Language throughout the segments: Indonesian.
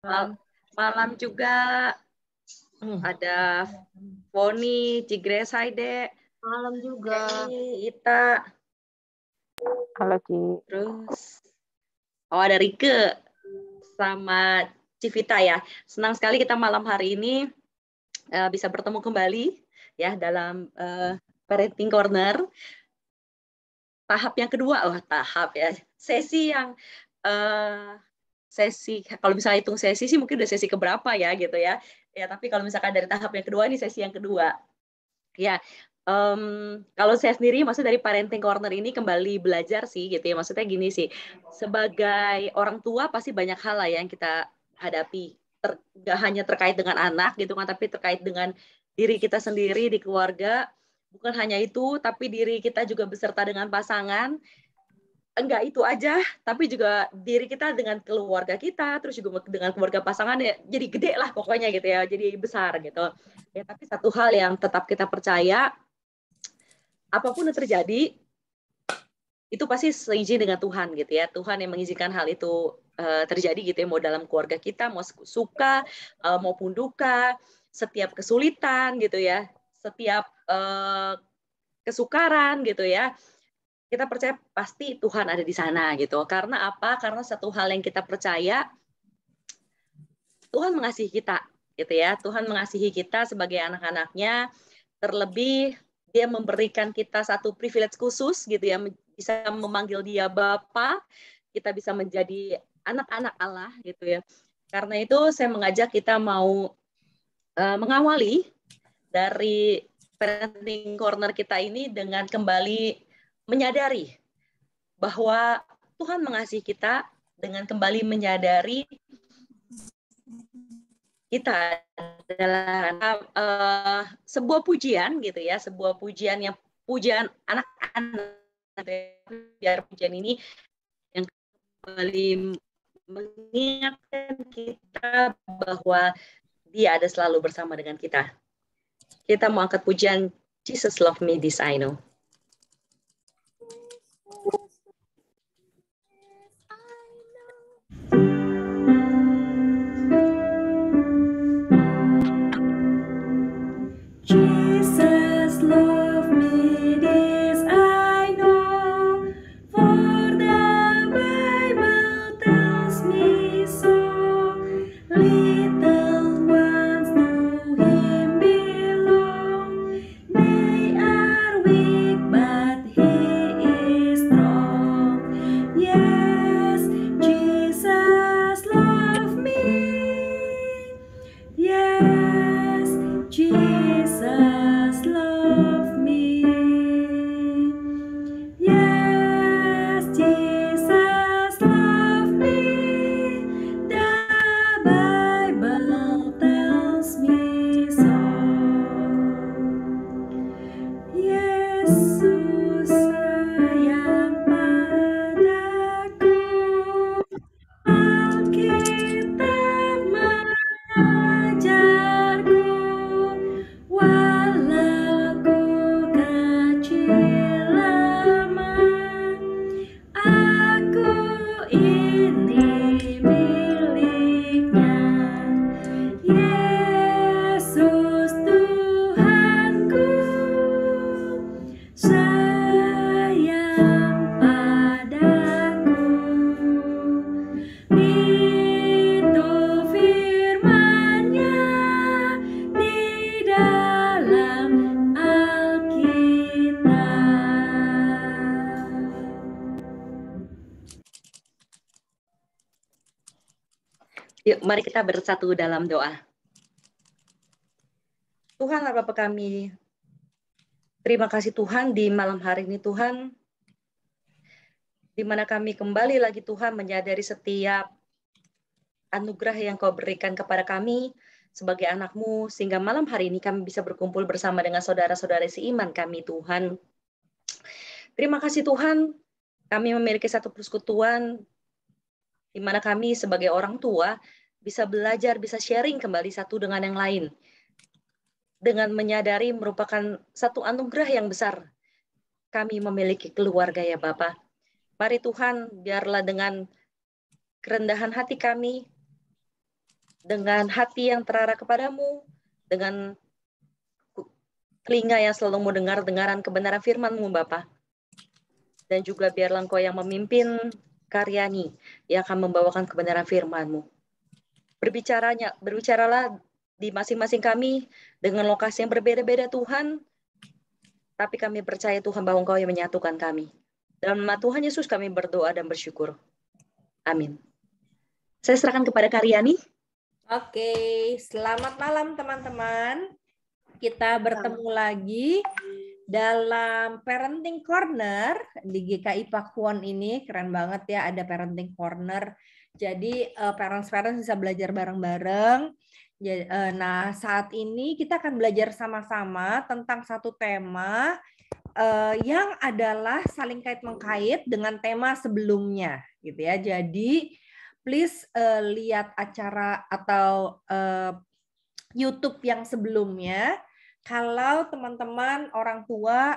Malam. Malam juga ada Foni, Cigres, Haide. Malam juga. Ita. Halo, Ci. Terus, ada Rike sama Civita ya. Senang sekali kita malam hari ini bisa bertemu kembali ya dalam Parenting Corner. Tahap yang kedua, tahap ya. Sesi yang kalau misalnya hitung sesi sih mungkin udah sesi keberapa ya gitu ya. Ya tapi kalau misalkan dari tahap yang kedua ini sesi yang kedua. Ya, kalau saya sendiri maksud dari Parenting Corner ini kembali belajar sih gitu ya. Maksudnya gini sih, sebagai orang tua pasti banyak hal lah yang kita hadapi. Gak hanya terkait dengan anak gitu kan, tapi terkait dengan diri kita sendiri di keluarga. Bukan hanya itu, tapi diri kita juga beserta dengan pasangan. Enggak itu aja, tapi juga diri kita dengan keluarga kita, terus juga dengan keluarga pasangan ya, jadi gede lah pokoknya gitu ya, jadi besar gitu. Ya, tapi satu hal yang tetap kita percaya, apapun yang terjadi, itu pasti seizin dengan Tuhan gitu ya. Tuhan yang mengizinkan hal itu terjadi gitu ya, mau dalam keluarga kita, mau suka maupun duka, setiap kesulitan gitu ya, setiap kesukaran gitu ya. Kita percaya pasti Tuhan ada di sana gitu. Karena apa? Karena satu hal yang kita percaya, Tuhan mengasihi kita gitu ya. Tuhan mengasihi kita sebagai anak-anaknya, terlebih dia memberikan kita satu privilege khusus gitu ya, bisa memanggil dia Bapa, kita bisa menjadi anak-anak Allah gitu ya. Karena itu saya mengajak kita mau mengawali dari Parenting Corner kita ini dengan kembali menyadari bahwa Tuhan mengasihi kita, dengan kembali menyadari kita adalah sebuah pujian gitu ya, sebuah pujian yang pujian anak-anak, biar pujian ini yang kembali mengingatkan kita bahwa dia ada selalu bersama dengan kita. Kita mau angkat pujian Jesus Love Me This I Know. Jesus love me, this I know, for the Bible tells me so. Little ones to Him belong, they are weak but He is strong. Yes, Jesus love me. Yes, Jesus love me. Yes, Jesus love me. The Bible tells me so. Yesus sayang padaku. Alkitab mengajarku, walau ku kecil lemah, aku ini miliknya. Yesus Tuhanku, sayang padaku. Itu firman-Nya di dalam Alkitab. Yuk, mari kita bersatu dalam doa. Tuhan, Bapa kami, terima kasih Tuhan di malam hari ini Tuhan, di mana kami kembali lagi Tuhan menyadari setiap anugerah yang Kau berikan kepada kami sebagai anak-Mu, sehingga malam hari ini kami bisa berkumpul bersama dengan saudara-saudara seiman kami Tuhan. Terima kasih Tuhan, kami memiliki satu persekutuan di mana kami sebagai orang tua bisa belajar, bisa sharing kembali satu dengan yang lain. Dengan menyadari merupakan satu anugerah yang besar. Kami memiliki keluarga ya Bapa. Mari Tuhan, biarlah dengan kerendahan hati kami, dengan hati yang terarah kepadamu, dengan telinga yang selalu mau dengar-dengaran kebenaran firman-Mu, Bapa. Dan juga biarlah Engkau yang memimpin Karyani yang akan membawakan kebenaran firman-Mu. Berbicaralah di masing-masing kami dengan lokasi yang berbeda-beda, Tuhan. Tapi kami percaya, Tuhan, bahwa Engkau yang menyatukan kami. Dalam nama Tuhan Yesus kami berdoa dan bersyukur. Amin. Saya serahkan kepada Karyani. Oke, selamat malam teman-teman. Kita bertemu lagi dalam Parenting Corner di GKI Pakuwon ini. Keren banget ya, ada Parenting Corner. Jadi parents-parents bisa belajar bareng-bareng. Nah, saat ini kita akan belajar sama-sama tentang satu tema yang adalah saling kait-mengkait dengan tema sebelumnya, gitu ya. Jadi please lihat acara atau YouTube yang sebelumnya kalau teman-teman orang tua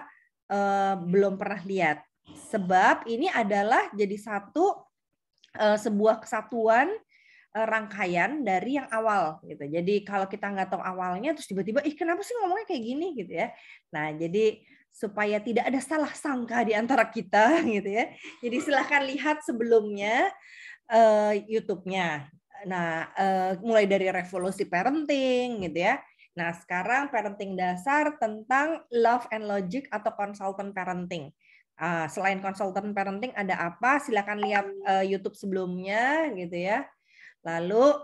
belum pernah lihat. Sebab ini adalah jadi sebuah kesatuan rangkaian dari yang awal gitu. Jadi kalau kita nggak tahu awalnya terus tiba-tiba kenapa sih ngomongnya kayak gini gitu ya. Nah, jadi supaya tidak ada salah sangka di antara kita gitu ya. Jadi silahkan lihat sebelumnya YouTube-nya. Nah, mulai dari revolusi parenting gitu ya. Nah, sekarang parenting dasar tentang love and logic atau consultant parenting. Selain consultant parenting ada apa? Silakan lihat YouTube sebelumnya gitu ya. Lalu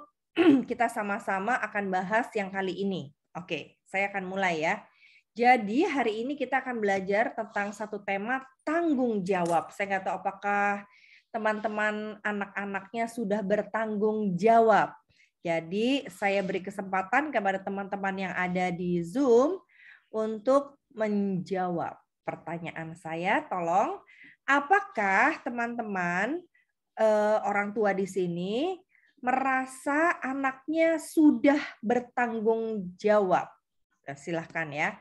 kita sama-sama akan bahas yang kali ini. Oke, saya akan mulai ya. Jadi hari ini kita akan belajar tentang satu tema tanggung jawab. Saya nggak tahu apakah teman-teman anak-anaknya sudah bertanggung jawab. Jadi saya beri kesempatan kepada teman-teman yang ada di Zoom untuk menjawab pertanyaan saya. Tolong, apakah teman-teman orang tua di sini merasa anaknya sudah bertanggung jawab? Silahkan ya.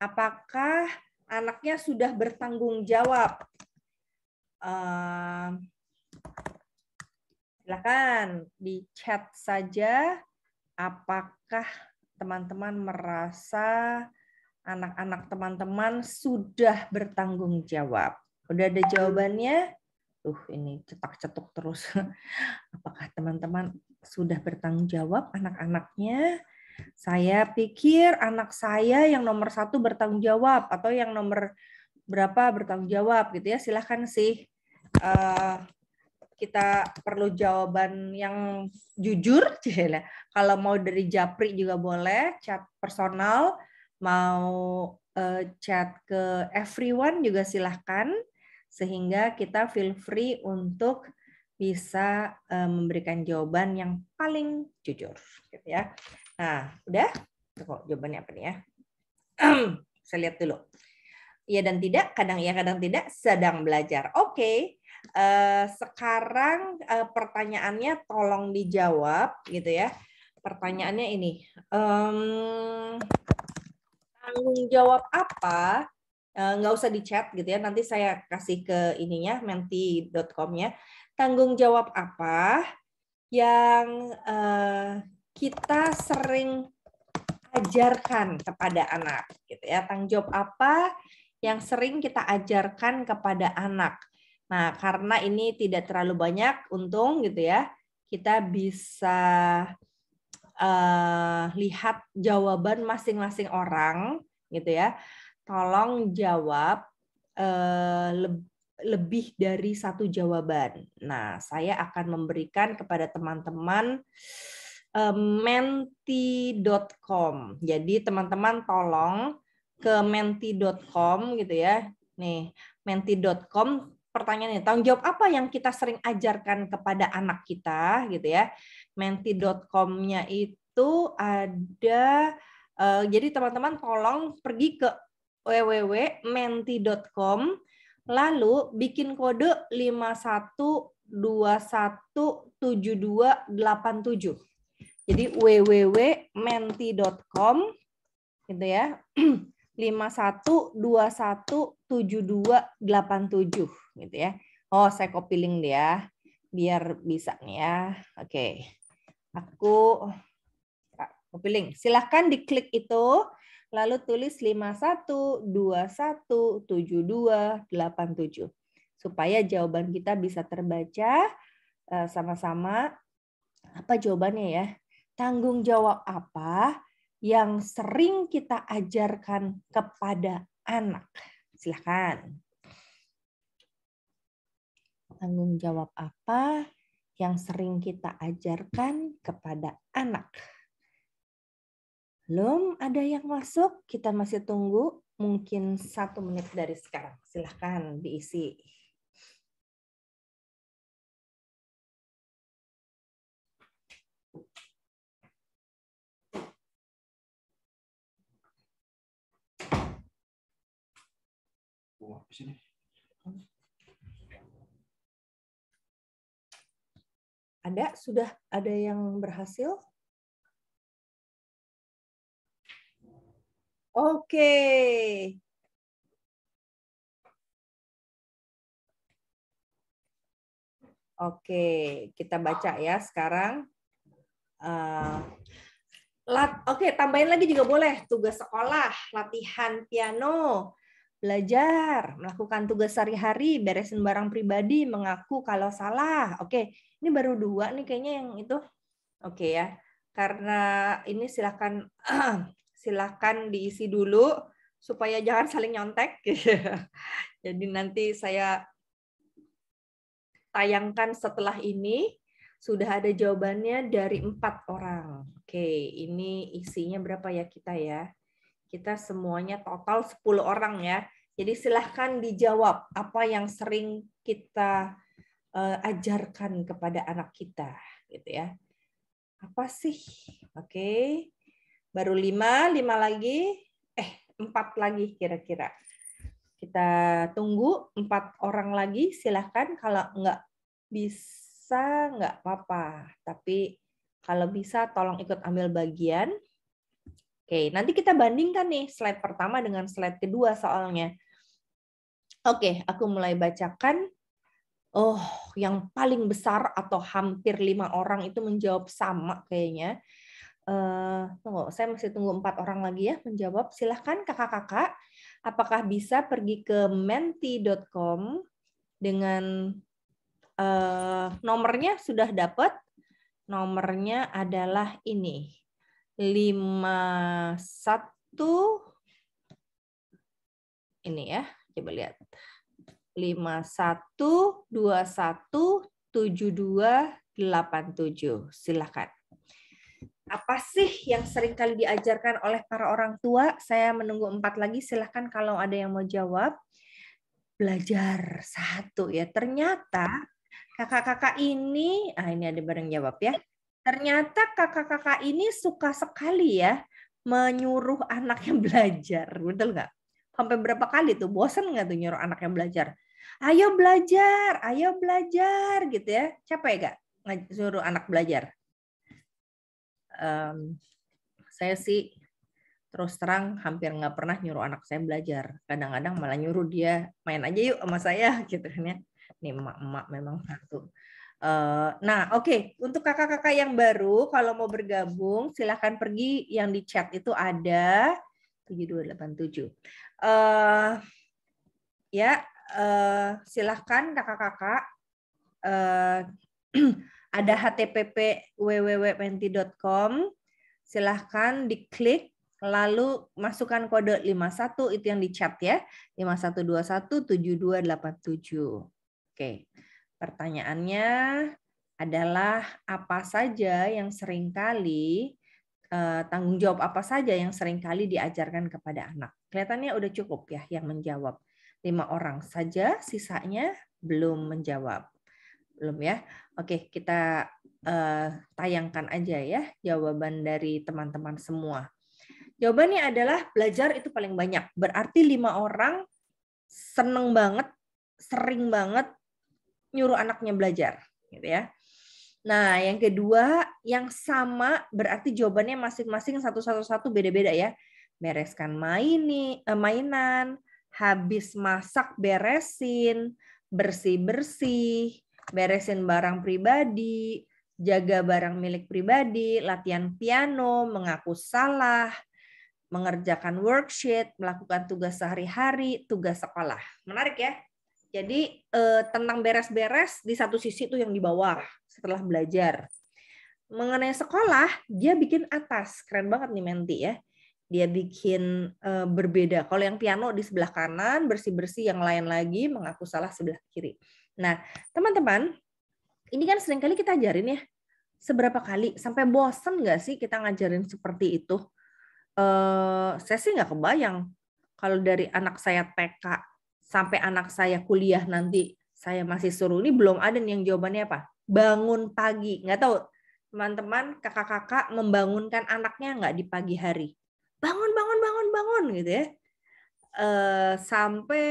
Apakah anaknya sudah bertanggung jawab? Silakan di chat saja. Apakah teman-teman merasa anak-anak teman-teman sudah bertanggung jawab? Udah ada jawabannya? Ini cetak-cetuk terus. Apakah teman-teman sudah bertanggung jawab anak-anaknya? Saya pikir anak saya yang nomor 1 bertanggung jawab atau yang nomor berapa bertanggung jawab gitu ya. Silahkan sih. Kita perlu jawaban yang jujur. Kalau mau dari Japri juga boleh, chat personal, mau chat ke everyone juga silahkan, sehingga kita feel free untuk bisa memberikan jawaban yang paling jujur, gitu ya. Nah, udah? Kok jawabannya apa nih ya? Saya lihat dulu. Iya dan tidak, kadang iya, kadang tidak, sedang belajar. Oke. Sekarang pertanyaannya tolong dijawab gitu ya. Pertanyaannya ini, tanggung jawab apa? Nggak usah di chat gitu ya, nanti saya kasih ke ininya menti.com-nya. Tanggung jawab apa yang kita sering ajarkan kepada anak gitu ya. Tanggung jawab apa yang sering kita ajarkan kepada anak? Nah, karena ini tidak terlalu banyak, untung gitu ya, kita bisa lihat jawaban masing-masing orang gitu ya. Tolong jawab lebih dari satu jawaban. Nah, saya akan memberikan kepada teman-teman menti.com. Jadi teman-teman tolong ke menti.com gitu ya. Nih, menti.com. Pertanyaannya, tanggung jawab apa yang kita sering ajarkan kepada anak kita gitu ya. Menti.com-nya itu ada, jadi teman-teman tolong pergi ke www.menti.com, lalu bikin kode 51217287. Jadi www.menti.com gitu ya. 51217287 gitu ya. Oh, saya copy link dia biar bisa nih ya. Oke. Aku Copy link. Silahkan diklik itu, lalu tulis 51217287 supaya jawaban kita bisa terbaca sama-sama. Apa jawabannya ya? Tanggung jawab apa yang sering kita ajarkan kepada anak? Silahkan. Tanggung jawab apa yang sering kita ajarkan kepada anak? Belum ada yang masuk, kita masih tunggu mungkin 1 menit dari sekarang. Silahkan diisi. Ada? Sudah ada yang berhasil? Oke. Oke, kita baca ya sekarang. Oke, tambahin lagi juga boleh. Tugas sekolah, latihan piano, belajar, melakukan tugas sehari-hari, beresin barang pribadi, mengaku kalau salah. Oke, ini baru 2 nih kayaknya yang itu. Oke ya, karena ini silakan diisi dulu supaya jangan saling nyontek. Jadi nanti saya tayangkan setelah ini sudah ada jawabannya dari 4 orang. Oke, ini isinya berapa ya kita ya? Kita semuanya total 10 orang ya. Jadi silahkan dijawab apa yang sering kita ajarkan kepada anak kita, gitu ya. Apa sih? Oke. Baru 5 lagi. 4 lagi kira-kira. Kita tunggu 4 orang lagi, silahkan. Kalau nggak bisa, nggak apa-apa. Tapi kalau bisa, tolong ikut ambil bagian. Oke, nanti kita bandingkan nih slide pertama dengan slide kedua soalnya. Oke, aku mulai bacakan. Oh, yang paling besar atau hampir 5 orang itu menjawab sama kayaknya. Tunggu, saya masih tunggu 4 orang lagi ya menjawab. Silahkan kakak-kakak, apakah bisa pergi ke menti.com dengan nomornya sudah dapat? Nomornya adalah ini. 51 ini ya, coba lihat. 51217287. Silakan. Apa sih yang sering kali diajarkan oleh para orang tua? Saya menunggu 4 lagi. Silakan kalau ada yang mau jawab. Belajar 1 ya. Ternyata kakak-kakak ini, ini ada bareng jawab ya. Ternyata kakak-kakak ini suka sekali ya menyuruh anaknya belajar. Betul nggak? Sampai berapa kali tuh? Bosan nggak tuh nyuruh anaknya belajar? Ayo belajar gitu ya. Capek nggak nyuruh anak belajar? Saya sih terus terang hampir nggak pernah nyuruh anak saya belajar. Kadang-kadang malah nyuruh dia main aja yuk sama saya gitu kan ya. Nih emak-emak memang satu. Nah, oke. Untuk kakak-kakak yang baru, kalau mau bergabung, silahkan pergi yang di chat itu ada 7287. Silahkan kakak-kakak. Ada http www.menti.com. Silahkan diklik, lalu masukkan kode 51 itu yang di chat ya. 51217287. Oke. Pertanyaannya adalah apa saja yang seringkali tanggung jawab apa saja yang seringkali diajarkan kepada anak. Kelihatannya udah cukup ya yang menjawab. 5 orang saja, sisanya belum menjawab. Belum ya? Oke, kita tayangkan aja ya jawaban dari teman-teman semua. Jawabannya adalah belajar itu paling banyak. Berarti 5 orang seneng banget, sering banget nyuruh anaknya belajar, gitu ya. Nah, yang kedua, yang sama berarti jawabannya masing-masing satu-satu beda-beda ya. Bereskan mainan, habis masak beresin, bersih-bersih, beresin barang pribadi, jaga barang milik pribadi, latihan piano, mengaku salah, mengerjakan worksheet, melakukan tugas sehari-hari, tugas sekolah. Menarik ya? Jadi tentang beres-beres di satu sisi tuh yang di bawah setelah belajar. Mengenai sekolah, dia bikin atas. Keren banget nih Menti ya. Dia bikin berbeda. Kalau yang piano di sebelah kanan, bersih-bersih, yang lain lagi mengaku salah sebelah kiri. Nah, teman-teman, ini kan seringkali kita ajarin ya. Seberapa kali? Sampai bosen nggak sih kita ngajarin seperti itu? Saya sih nggak kebayang. Kalau dari anak saya TK sampai anak saya kuliah nanti, saya masih suruh. Ini belum ada nih yang jawabannya apa? Bangun pagi. Nggak tahu, teman-teman, kakak-kakak membangunkan anaknya nggak di pagi hari? Bangun, bangun, bangun, bangun gitu ya. Sampai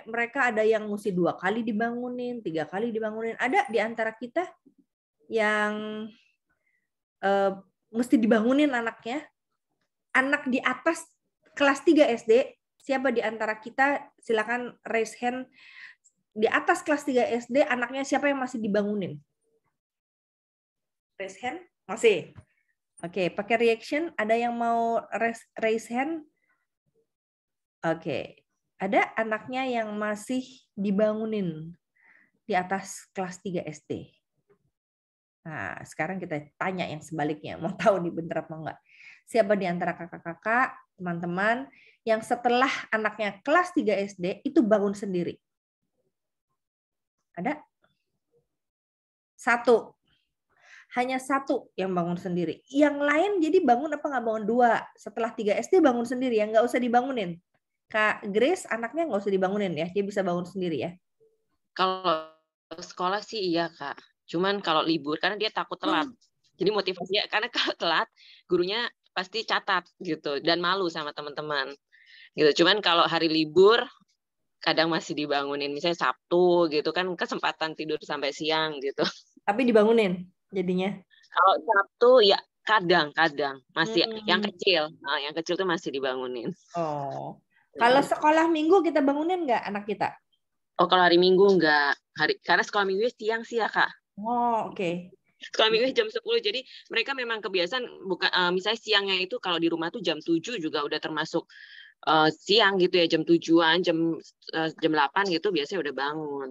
mereka ada yang mesti 2 kali dibangunin, 3 kali dibangunin. Ada di antara kita yang mesti dibangunin anaknya. Anak di atas kelas 3 SD, siapa di antara kita, silakan raise hand. Di atas kelas 3 SD, anaknya siapa yang masih dibangunin? Raise hand? Masih. Oke, pakai reaction. Ada yang mau raise hand? Oke. Ada anaknya yang masih dibangunin di atas kelas 3 SD. Nah, sekarang kita tanya yang sebaliknya. Mau tahu nih bener apa enggak? Siapa di antara kakak-kakak, teman-teman, yang setelah anaknya kelas 3 SD itu bangun sendiri? Ada? 1. Hanya 1 yang bangun sendiri. Yang lain jadi bangun apa nggak bangun? 2. Setelah 3 SD bangun sendiri ya, nggak usah dibangunin. Kak Grace anaknya nggak usah dibangunin ya, dia bisa bangun sendiri ya. Kalau sekolah sih iya Kak. Cuman kalau libur karena dia takut telat. Jadi motivasinya karena kalau telat gurunya pasti catat gitu dan malu sama teman-teman. Gitu. Cuman kalau hari libur kadang masih dibangunin, misalnya Sabtu gitu kan kesempatan tidur sampai siang gitu. Tapi dibangunin jadinya. Kalau Sabtu ya kadang-kadang masih yang kecil. Nah, yang kecil tuh masih dibangunin. Oh. Kalau sekolah minggu kita bangunin nggak anak kita? Oh, kalau hari Minggu enggak. Karena sekolah Minggu siang sih ya, Kak. Oh, oke. Sekolah Minggu jam 10. Jadi mereka memang kebiasaan bukan misalnya siangnya itu kalau di rumah tuh jam 7 juga udah termasuk siang gitu ya, jam 7-an, jam 8 gitu biasanya udah bangun.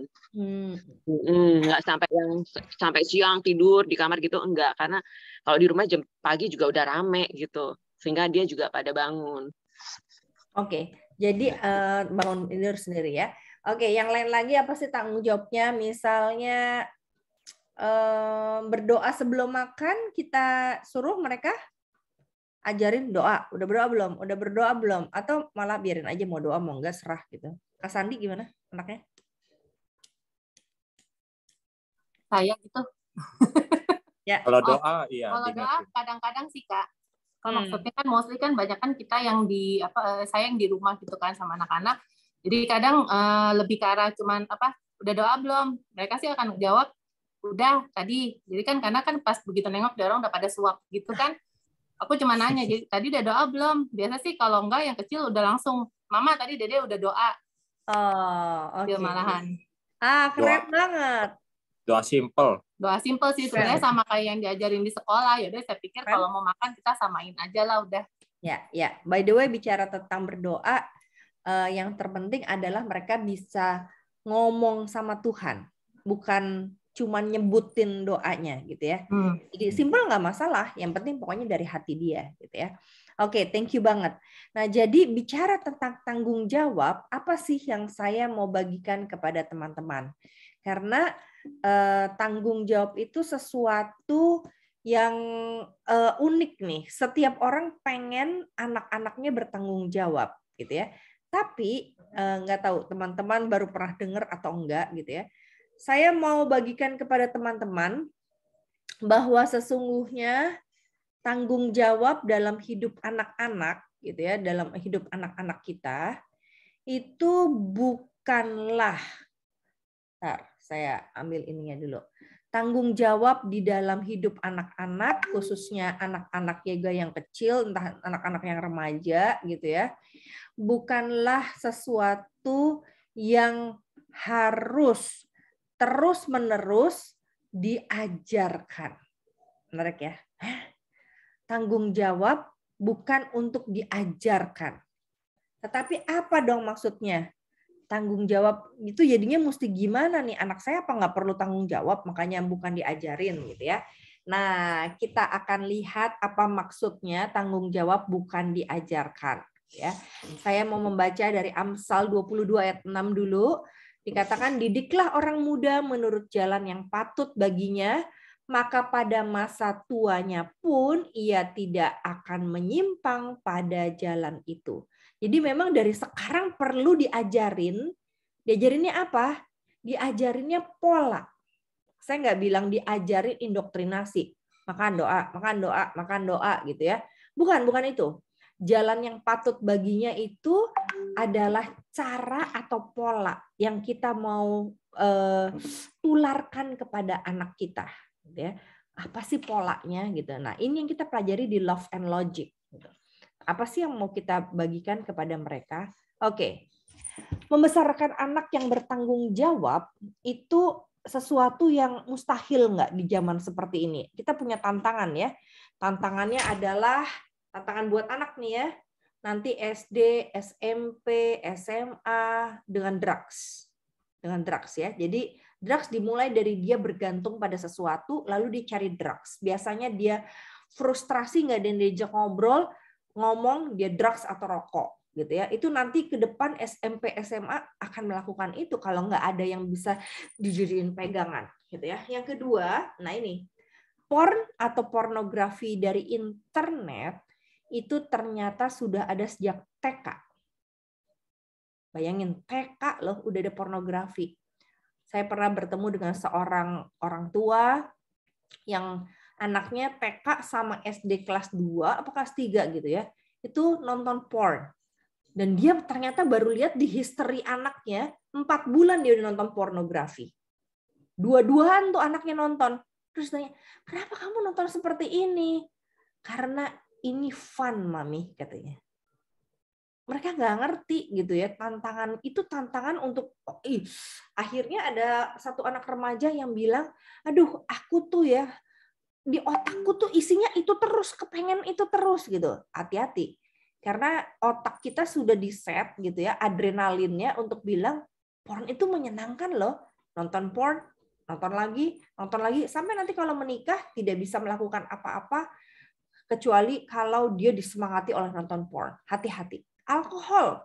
Nggak sampai siang tidur di kamar gitu, enggak. Karena kalau di rumah jam pagi juga udah rame gitu. Sehingga dia juga pada bangun. Oke, jadi bangun tidur sendiri ya. Oke, yang lain lagi apa sih tanggung jawabnya? Misalnya berdoa sebelum makan, kita suruh mereka ajarin doa. Udah berdoa belum? Udah berdoa belum? Atau malah biarin aja mau doa mau enggak serah gitu. Kak Sandi gimana anaknya? Saya gitu. Ya. Kalau doa iya. Kalau doa kadang-kadang sih Kak. Kalau maksudnya kan mostly kan banyak kan kita yang di saya yang di rumah gitu kan sama anak-anak. Jadi kadang lebih ke arah cuman udah doa belum? Mereka sih akan jawab udah tadi. Jadi kan karena kan pas begitu nengok dia orang udah pada suap gitu kan. Aku cuma nanya, jadi tadi udah doa belum? Biasa sih kalau enggak yang kecil udah langsung, Mama tadi Dede udah doa. Oh, oke. Dia malahan. Keren banget. Doa simple. Doa simple sih sebenarnya sama kayak yang diajarin di sekolah. Ya udah saya pikir kalau mau makan kita samain aja lah udah. Ya. By the way bicara tentang berdoa, yang terpenting adalah mereka bisa ngomong sama Tuhan, bukan cuma nyebutin doanya gitu ya. Jadi simple nggak masalah, yang penting pokoknya dari hati dia gitu ya. Oke, thank you banget. Nah, jadi bicara tentang tanggung jawab, apa sih yang saya mau bagikan kepada teman-teman? Karena tanggung jawab itu sesuatu yang unik nih. Setiap orang pengen anak-anaknya bertanggung jawab gitu ya. Tapi nggak tahu teman-teman baru pernah dengar atau enggak gitu ya. Saya mau bagikan kepada teman-teman bahwa sesungguhnya tanggung jawab dalam hidup anak-anak gitu ya, dalam hidup anak-anak kita itu bukanlah, saya ambil ininya dulu. Tanggung jawab di dalam hidup anak-anak, khususnya anak-anak juga yang kecil, entah anak-anak yang remaja gitu ya, bukanlah sesuatu yang harus terus-menerus diajarkan. Menarik ya. Tanggung jawab bukan untuk diajarkan. Tetapi apa dong maksudnya? Tanggung jawab itu jadinya mesti gimana nih? Anak saya apa nggak perlu tanggung jawab, makanya bukan diajarin gitu ya. Nah, kita akan lihat apa maksudnya tanggung jawab bukan diajarkan. Ya, saya mau membaca dari Amsal 22 ayat 6 dulu. Dikatakan, didiklah orang muda menurut jalan yang patut baginya, maka pada masa tuanya pun ia tidak akan menyimpang pada jalan itu. Jadi memang dari sekarang perlu diajarin. Diajarinnya apa? Diajarinnya pola. Saya nggak bilang diajarin indoktrinasi. Makan doa, makan doa, makan doa gitu ya. Bukan itu. Jalan yang patut baginya itu adalah cara atau pola yang kita mau tularkan kepada anak kita. Gitu ya. Apa sih polanya gitu. Nah, ini yang kita pelajari di Love and Logic. Gitu. Apa sih yang mau kita bagikan kepada mereka? Oke. Membesarkan anak yang bertanggung jawab itu sesuatu yang mustahil nggak di zaman seperti ini. Kita punya tantangan ya. Tantangannya adalah tantangan buat anak nih ya. Nanti SD, SMP, SMA dengan drugs. Dengan drugs ya. Jadi drugs dimulai dari dia bergantung pada sesuatu, lalu dia cari drugs. Biasanya dia frustrasi, nggak ada yang diajak ngobrol, ngomong, dia drugs atau rokok. Gitu ya. Itu nanti ke depan SMP, SMA akan melakukan itu kalau nggak ada yang bisa dijadiin pegangan. Gitu ya. Yang kedua, nah ini, porn atau pornografi dari internet itu ternyata sudah ada sejak TK. Bayangin, TK loh udah ada pornografi. Saya pernah bertemu dengan seorang orang tua yang anaknya TK sama SD kelas 2 atau kelas 3 gitu ya. Itu nonton porn. Dan dia ternyata baru lihat di history anaknya, 4 bulan dia udah nonton pornografi. Dua-duaan tuh anaknya nonton. Terus tanya, kenapa kamu nonton seperti ini? Karena ini fun, Mami, katanya. Mereka nggak ngerti gitu ya, tantangan itu tantangan untuk akhirnya ada satu anak remaja yang bilang, aduh aku tuh ya di otakku tuh isinya itu terus, kepengen itu terus gitu. Hati-hati, karena otak kita sudah di-set gitu ya, adrenalinnya untuk bilang porn itu menyenangkan loh, nonton porn, nonton lagi, sampai nanti kalau menikah tidak bisa melakukan apa-apa kecuali kalau dia disemangati oleh nonton porn. Hati-hati. Alkohol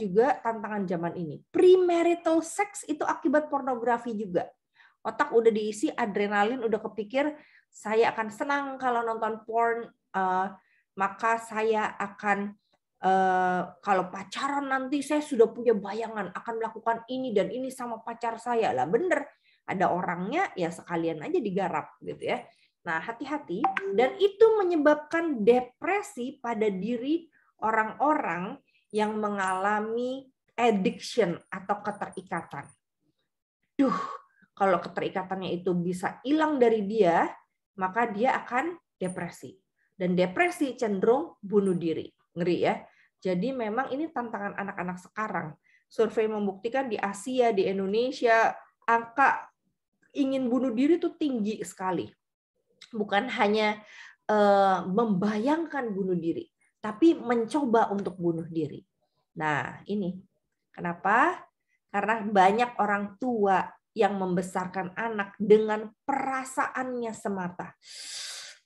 juga tantangan zaman ini. Premarital sex itu akibat pornografi juga. Otak udah diisi adrenalin, udah kepikir saya akan senang kalau nonton porn, maka saya akan kalau pacaran nanti saya sudah punya bayangan akan melakukan ini dan ini sama pacar saya. Lah bener, ada orangnya ya sekalian aja digarap gitu ya. Nah, hati-hati, dan itu menyebabkan depresi pada diri orang-orang yang mengalami addiction atau keterikatan. Kalau keterikatannya itu bisa hilang dari dia, maka dia akan depresi. Dan depresi cenderung bunuh diri. Ngeri ya. Jadi memang ini tantangan anak-anak sekarang. Survei membuktikan di Asia, di Indonesia, angka ingin bunuh diri itu tinggi sekali. Bukan hanya membayangkan bunuh diri, tapi mencoba untuk bunuh diri. Nah, ini kenapa? Karena banyak orang tua yang membesarkan anak dengan perasaannya semata.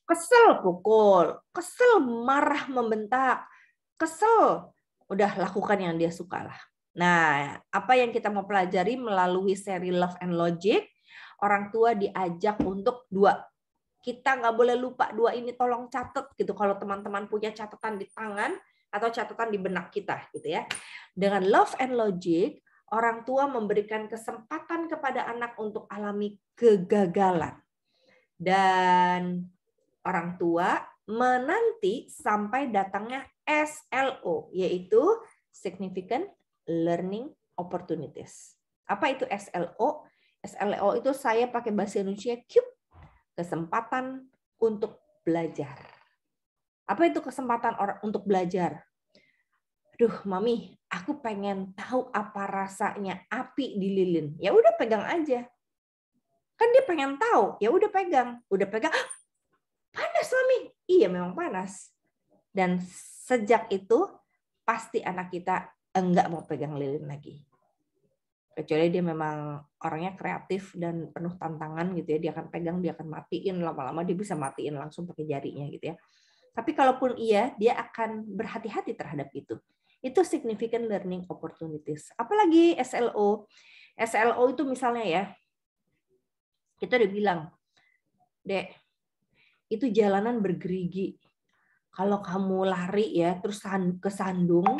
Kesel pukul, kesel marah membentak, kesel, udah lakukan yang dia suka lah. Nah, apa yang kita mau pelajari melalui seri Love and Logic, orang tua diajak untuk 2. Kita nggak boleh lupa 2 ini, tolong catat gitu kalau teman-teman punya catatan di tangan atau catatan di benak kita gitu ya. Dengan Love and Logic, orang tua memberikan kesempatan kepada anak untuk alami kegagalan. Dan orang tua menanti sampai datangnya SLO, yaitu Significant Learning Opportunities. Apa itu SLO? SLO itu saya pakai bahasa Indonesia CUBE, kesempatan untuk belajar. Apa itu kesempatan untuk belajar? Aduh, Mami, aku pengen tahu apa rasanya api di lilin. Ya udah pegang aja. Kan dia pengen tahu, ya udah pegang, panas Mami. Iya memang panas. Dan sejak itu pasti anak kita enggak mau pegang lilin lagi. Kecuali dia memang orangnya kreatif dan penuh tantangan gitu ya, dia akan pegang, dia akan matiin, lama-lama dia bisa matiin langsung pakai jarinya gitu ya. Tapi kalaupun iya, dia akan berhati-hati terhadap itu. Itu significant learning opportunities. Apalagi SLO. SLO itu misalnya ya, kita udah bilang, Dek, itu jalanan bergerigi. Kalau kamu lari ya, terus kesandung,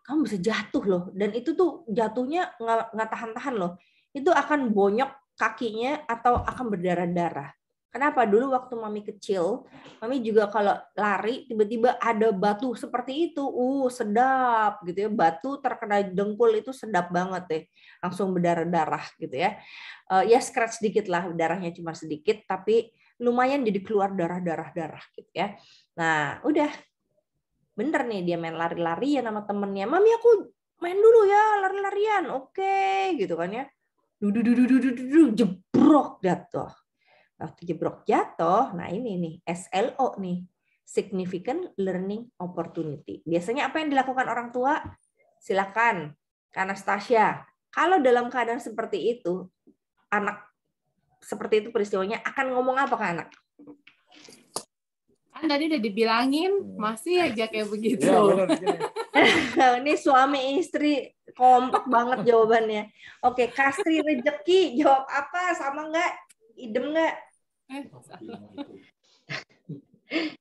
kamu bisa jatuh loh. Dan itu tuh jatuhnya nggak tahan-tahan loh. Itu akan bonyok kakinya atau akan berdarah-darah. Kenapa? Dulu waktu Mami kecil, Mami juga kalau lari tiba-tiba ada batu seperti itu, sedap gitu ya. Batu terkena dengkul itu sedap banget deh, langsung berdarah-darah gitu ya. Ya scratch sedikit lah, darahnya cuma sedikit, tapi lumayan jadi keluar darah-darah gitu ya. Nah udah, bener nih dia main lari-larian sama temennya. Mami aku main dulu ya lari-larian, oke gitu kan ya. Jebrok jatuh. Waktu jebrok jatuh, nah ini nih SLO nih, significant learning opportunity. Biasanya apa yang dilakukan orang tua? Silakan, Anastasia. Kalau dalam keadaan seperti itu, anak seperti itu peristiwanya akan ngomong apa ke anak? Kan tadi udah dibilangin, masih aja kayak begitu. Iya, benar, gini. Ini suami istri kompak banget jawabannya. Oke, Kastri Rejeki jawab apa? Sama nggak? Idem nggak?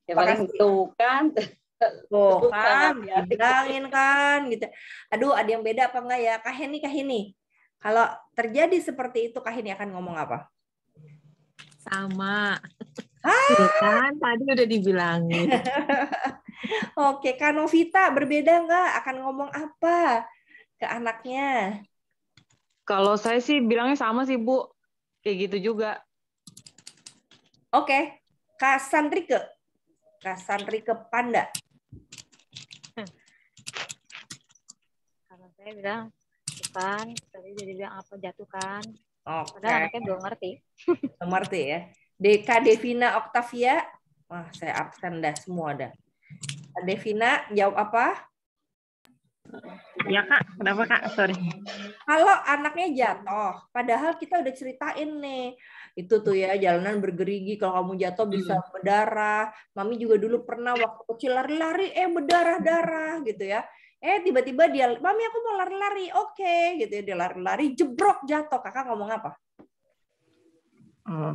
Ya paling tuh kan. Tuh kan, dibilangin kan gitu. Aduh, ada yang beda apa enggak ya? Kak Heni. Kalau terjadi seperti itu, Kak Heni akan ngomong apa? Sama. Tuh kan tadi udah dibilangin. Oke, Kak Novita berbeda nggak? Akan ngomong apa ke anaknya? Kalau saya sih bilangnya sama sih, Bu. Kayak gitu juga. Oke, Kak Sandrike Panda. Kalau saya bilang, bukan, tadi jadi bilang apa jatuh kan. Oke. Padahal anaknya belum ngerti. Belum ngerti ya. Kak Devina Octavia. Wah, saya absen dah semua dah. Kak Devina, jawab apa? Ya, Kak. Kenapa, Kak? Sorry. Kalau anaknya jatuh, padahal kita udah ceritain nih, itu tuh ya jalanan bergerigi, kalau kamu jatuh bisa berdarah. Mami juga dulu pernah waktu kecil lari-lari, berdarah-darah gitu ya. Tiba-tiba dia, Mami aku mau lari-lari, oke gitu ya, dia lari-lari, jebrok jatuh. Kakak ngomong apa?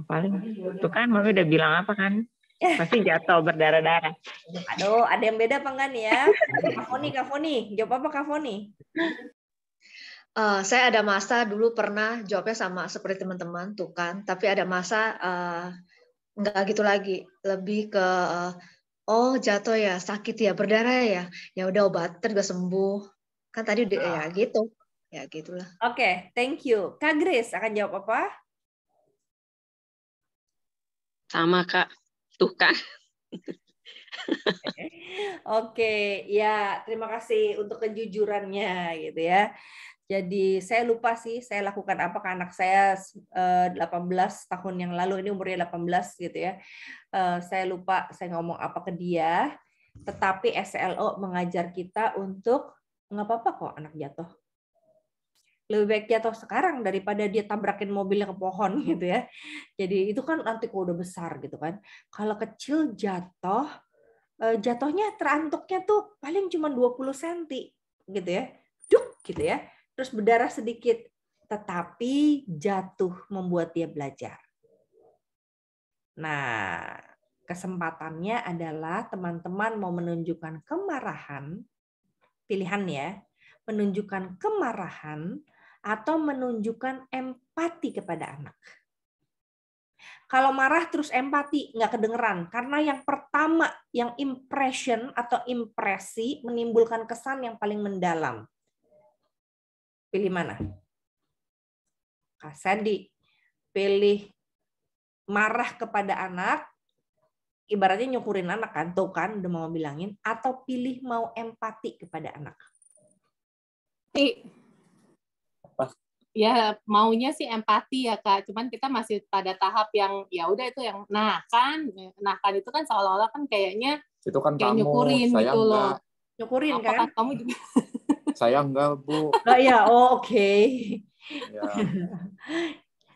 Paling itu kan Mami udah bilang apa kan? Pasti jatuh berdarah-darah. Aduh, ada yang beda apa enggak nih ya? Kak Foni, jawab apa Kak Foni? Saya ada masa dulu pernah jawabnya sama seperti teman-teman tuh kan, tapi ada masa nggak gitu lagi, lebih ke jatuh ya, sakit ya, berdarah ya udah obatan gak sembuh, kan tadi udah ya gitu, ya gitulah. Oke, thank you. Kak Grace akan jawab apa? Sama Kak, tuh kan. Oke, ya terima kasih untuk kejujurannya gitu ya. Jadi saya lupa sih saya lakukan apa ke anak saya 18 tahun yang lalu, ini umurnya 18 gitu ya. Saya lupa saya ngomong apa ke dia, tetapi SLO mengajar kita untuk nggak apa-apa kok anak jatuh. Lebih baik jatuh sekarang daripada dia tabrakin mobilnya ke pohon gitu ya. Jadi itu kan nanti kalau udah besar gitu kan. Kalau kecil jatuh, jatuhnya terantuknya tuh paling cuma 20 cm gitu ya. Duk gitu ya. Terus berdarah sedikit. Tetapi jatuh membuat dia belajar. Nah, kesempatannya adalah teman-teman mau menunjukkan kemarahan, pilihan ya, menunjukkan kemarahan atau menunjukkan empati kepada anak. Kalau marah terus empati nggak kedengeran, karena yang pertama, yang impression atau impresi menimbulkan kesan yang paling mendalam. Pilih mana? Kak Sandy, pilih marah kepada anak, ibaratnya nyukurin anak kan, tuh kan udah mau bilangin, atau pilih mau empati kepada anak. ya maunya sih empati ya Kak, cuman kita masih pada tahap yang ya udah itu yang nah kan itu kan seolah-olah kan kayaknya Itu kan kayak kamu, nyukurin saya gitu loh. enggak. Nyukurin Apakah kan? kamu juga Saya enggak, Bu. Oh ya, oke. Ya.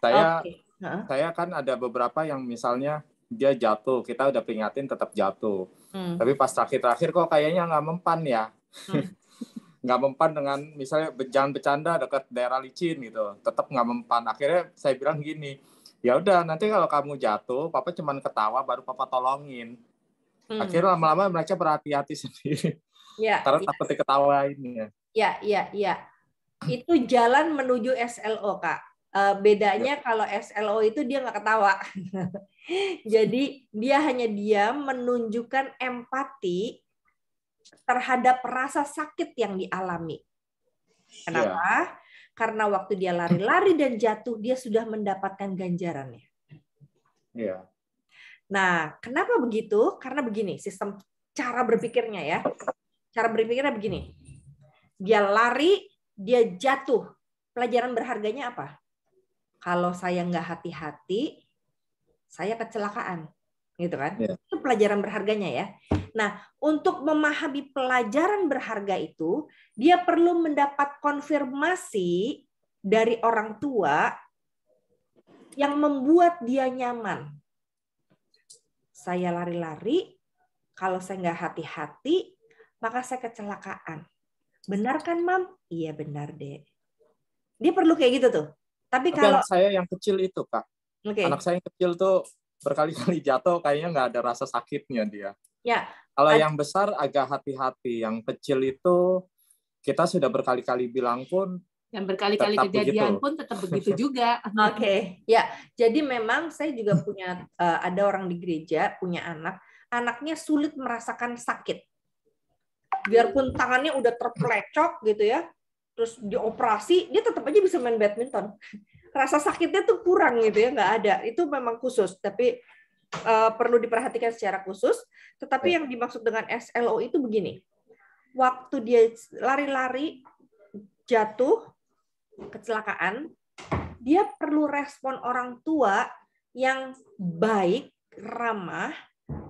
Saya Oke. Heeh. saya kan ada beberapa yang misalnya dia jatuh, kita udah peringatin tetap jatuh. Tapi pas terakhir-terakhir kok kayaknya nggak mempan ya. Nggak mempan dengan misalnya jangan bercanda dekat daerah licin gitu, tetap nggak mempan. Akhirnya saya bilang gini, ya udah nanti kalau kamu jatuh, papa cuman ketawa baru papa tolongin. Akhirnya lama-lama mereka berhati-hati sendiri, Ya, karena takut diketawain ya. Ya. Itu jalan menuju SLO, Kak. Bedanya kalau SLO itu dia nggak ketawa. Jadi dia hanya diam menunjukkan empati terhadap rasa sakit yang dialami. Kenapa? Karena waktu dia lari-lari dan jatuh, dia sudah mendapatkan ganjarannya. Iya. Nah, kenapa begitu? Karena begini, sistem cara berpikirnya ya. Cara berpikirnya begini. Dia lari, dia jatuh. Pelajaran berharganya apa? Kalau saya nggak hati-hati, saya kecelakaan. Gitu kan? Yeah. Itu pelajaran berharganya ya. Nah, untuk memahami pelajaran berharga itu, dia perlu mendapat konfirmasi dari orang tua yang membuat dia nyaman. Saya lari-lari, kalau saya nggak hati-hati, maka saya kecelakaan. Benar kan, Mam? Iya, benar, Dek. Dia perlu kayak gitu tuh. Tapi kalau anak saya yang kecil itu, Kak. Okay. Anak saya yang kecil tuh berkali-kali jatuh, kayaknya nggak ada rasa sakitnya dia. Ya. Kalau yang besar agak hati-hati. Yang kecil itu kita sudah berkali-kali bilang pun yang berkali-kali kejadian begitu. Pun tetap begitu juga. Oke. Ya, jadi memang saya juga punya ada orang di gereja punya anaknya sulit merasakan sakit. Biarpun tangannya udah terpelecok gitu ya, terus dioperasi, dia tetap aja bisa main badminton. Rasa sakitnya tuh kurang gitu ya, nggak ada. Itu memang khusus, tapi perlu diperhatikan secara khusus. Tetapi yang dimaksud dengan SLO itu begini. Waktu dia lari-lari, jatuh, kecelakaan, dia perlu respon orang tua yang baik, ramah,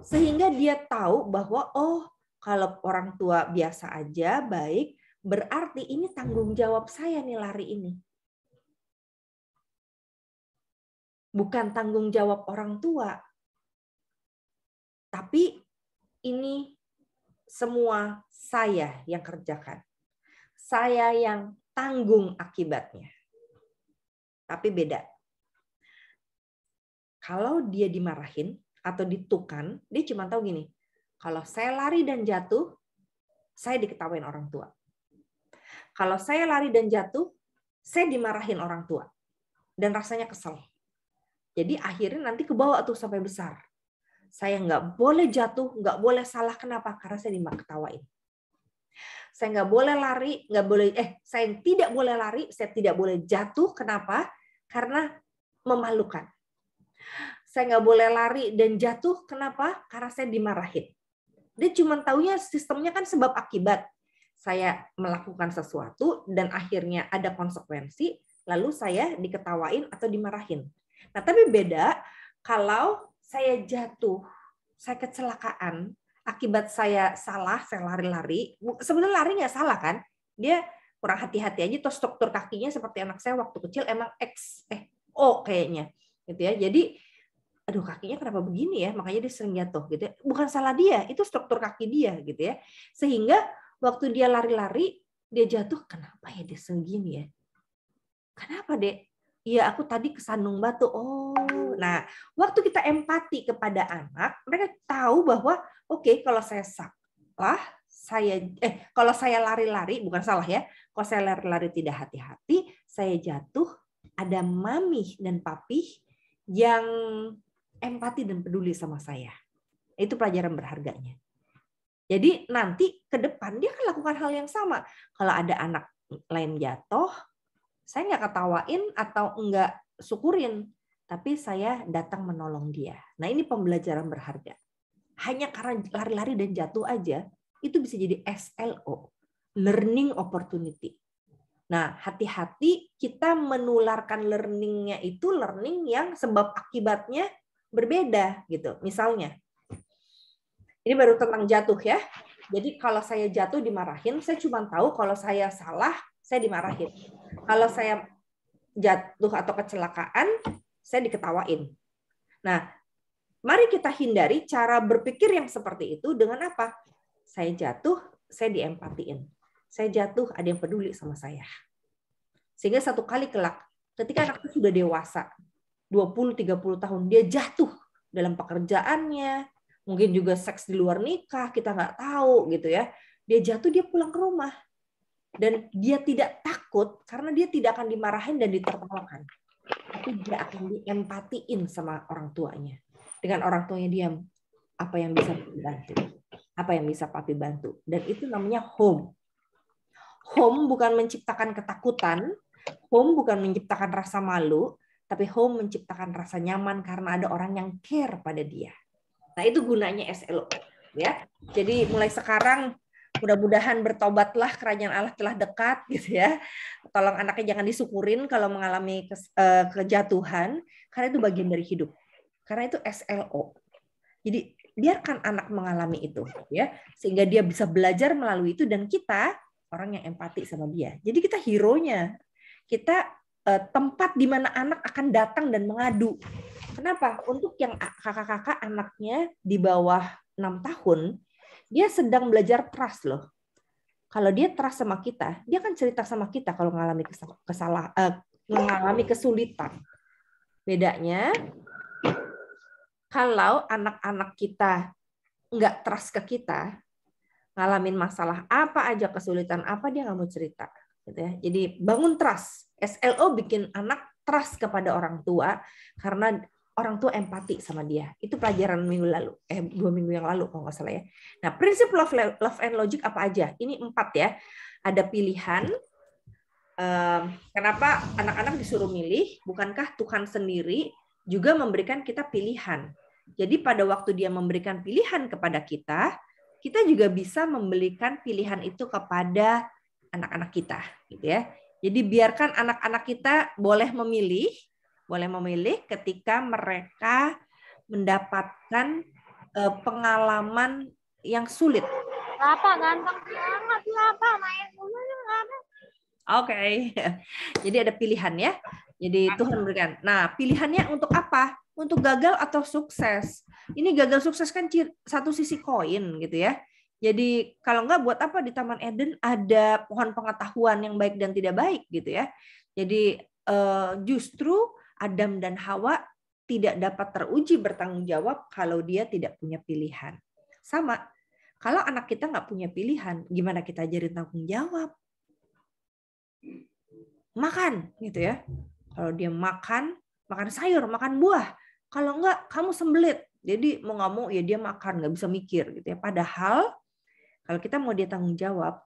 sehingga dia tahu bahwa oh, kalau orang tua biasa aja, baik, berarti ini tanggung jawab saya nih lari ini. Bukan tanggung jawab orang tua. Tapi ini semua saya yang kerjakan. Saya yang tanggung akibatnya. Tapi beda. Kalau dia dimarahin atau ditukan, dia cuma tahu gini, kalau saya lari dan jatuh, saya diketawain orang tua. Kalau saya lari dan jatuh, saya dimarahin orang tua. Dan rasanya kesel. Jadi akhirnya nanti kebawa tuh sampai besar. Saya nggak boleh jatuh, nggak boleh salah. Kenapa? Karena saya diketawain. Saya nggak boleh lari, saya tidak boleh lari, saya tidak boleh jatuh. Kenapa? Karena memalukan. Saya nggak boleh lari dan jatuh. Kenapa? Karena saya dimarahin. Dia cuma taunya sistemnya kan sebab akibat. Saya melakukan sesuatu dan akhirnya ada konsekuensi, lalu saya diketawain atau dimarahin. Nah, tapi beda kalau saya jatuh, saya kecelakaan, akibat saya salah, saya lari-lari. Sebenarnya lari nggak salah kan? Dia kurang hati-hati aja, atau struktur kakinya seperti anak saya waktu kecil emang O kayaknya, gitu ya. Jadi, aduh kakinya kenapa begini ya? Makanya dia sering jatuh, gitu ya. Bukan salah dia, itu struktur kaki dia, gitu ya. Sehingga waktu dia lari-lari, dia jatuh, kenapa ya dia segini ya? Kenapa, Dek? Iya, aku tadi kesandung batu. Oh, nah, waktu kita empati kepada anak, mereka tahu bahwa oke, kalau saya salah, kalau saya lari-lari, bukan salah ya, kalau saya lari-lari tidak hati-hati, saya jatuh, ada mami dan papi yang empati dan peduli sama saya. Itu pelajaran berharganya. Jadi nanti ke depan dia akan lakukan hal yang sama. Kalau ada anak lain jatuh, saya nggak ketawain atau nggak syukurin, tapi saya datang menolong dia. Nah, ini pembelajaran berharga. Hanya karena lari-lari dan jatuh aja, itu bisa jadi SLO, learning opportunity. Nah, hati-hati kita menularkan learning-nya itu learning yang sebab akibatnya berbeda gitu. Misalnya, ini baru tentang jatuh ya. Jadi kalau saya jatuh dimarahin, saya cuma tahu kalau saya salah, saya dimarahin. Kalau saya jatuh atau kecelakaan, saya diketawain. Nah, mari kita hindari cara berpikir yang seperti itu dengan apa? Saya jatuh, saya diempatiin. Saya jatuh, ada yang peduli sama saya. Sehingga satu kali kelak, ketika anak itu sudah dewasa, 20-30 tahun, dia jatuh dalam pekerjaannya, mungkin juga seks di luar nikah, kita nggak tahu gitu ya. Dia jatuh, dia pulang ke rumah. Dan dia tidak takut karena dia tidak akan dimarahin dan ditertawakan. Tapi dia akan diempatiin sama orang tuanya. Dengan orang tuanya diam, apa yang bisa papi bantu? Apa yang bisa papi bantu? Dan itu namanya home. Home bukan menciptakan ketakutan, home bukan menciptakan rasa malu, tapi home menciptakan rasa nyaman karena ada orang yang care pada dia. Nah, itu gunanya SLO ya. Jadi mulai sekarang mudah-mudahan bertobatlah, kerajaan Allah telah dekat gitu ya. Tolong anaknya jangan disyukurin kalau mengalami kejatuhan karena itu bagian dari hidup. Karena itu SLO. Jadi biarkan anak mengalami itu ya, sehingga dia bisa belajar melalui itu dan kita orang yang empati sama dia. Jadi kita hero-nya. Kita tempat di mana anak akan datang dan mengadu. Kenapa? Untuk yang kakak-kakak anaknya di bawah 6 tahun, dia sedang belajar trust loh. Kalau dia trust sama kita, dia akan cerita sama kita kalau mengalami kesulitan. Bedanya, kalau anak-anak kita nggak trust ke kita, ngalamin masalah apa aja, kesulitan apa, dia nggak mau cerita. Gitu ya. Jadi bangun trust. SLO bikin anak trust kepada orang tua karena orang tua empati sama dia. Itu pelajaran minggu lalu, 2 minggu yang lalu kalau nggak salah ya. Nah, prinsip love and logic apa aja? Ini 4 ya. Ada pilihan. Kenapa anak-anak disuruh milih? Bukankah Tuhan sendiri juga memberikan kita pilihan? Jadi pada waktu dia memberikan pilihan kepada kita, kita juga bisa memberikan pilihan itu kepada anak-anak kita, gitu ya. Jadi biarkan anak-anak kita boleh memilih ketika mereka mendapatkan pengalaman yang sulit. Apa ganteng banget apa main dulu apa? Oke. Jadi ada pilihan ya. Jadi Tuhan berikan. Nah, pilihannya untuk apa? Untuk gagal atau sukses. Ini gagal sukses kan satu sisi koin gitu ya. Jadi kalau enggak buat apa di Taman Eden ada pohon pengetahuan yang baik dan tidak baik gitu ya. Jadi justru Adam dan Hawa tidak dapat teruji bertanggung jawab kalau dia tidak punya pilihan. Sama, kalau anak kita nggak punya pilihan, gimana kita ajarin tanggung jawab? Makan gitu ya. Kalau dia makan sayur, makan buah. Kalau enggak, kamu sembelit. Jadi mau nggak mau ya dia makan, nggak bisa mikir gitu ya. Padahal kalau kita mau dia tanggung jawab,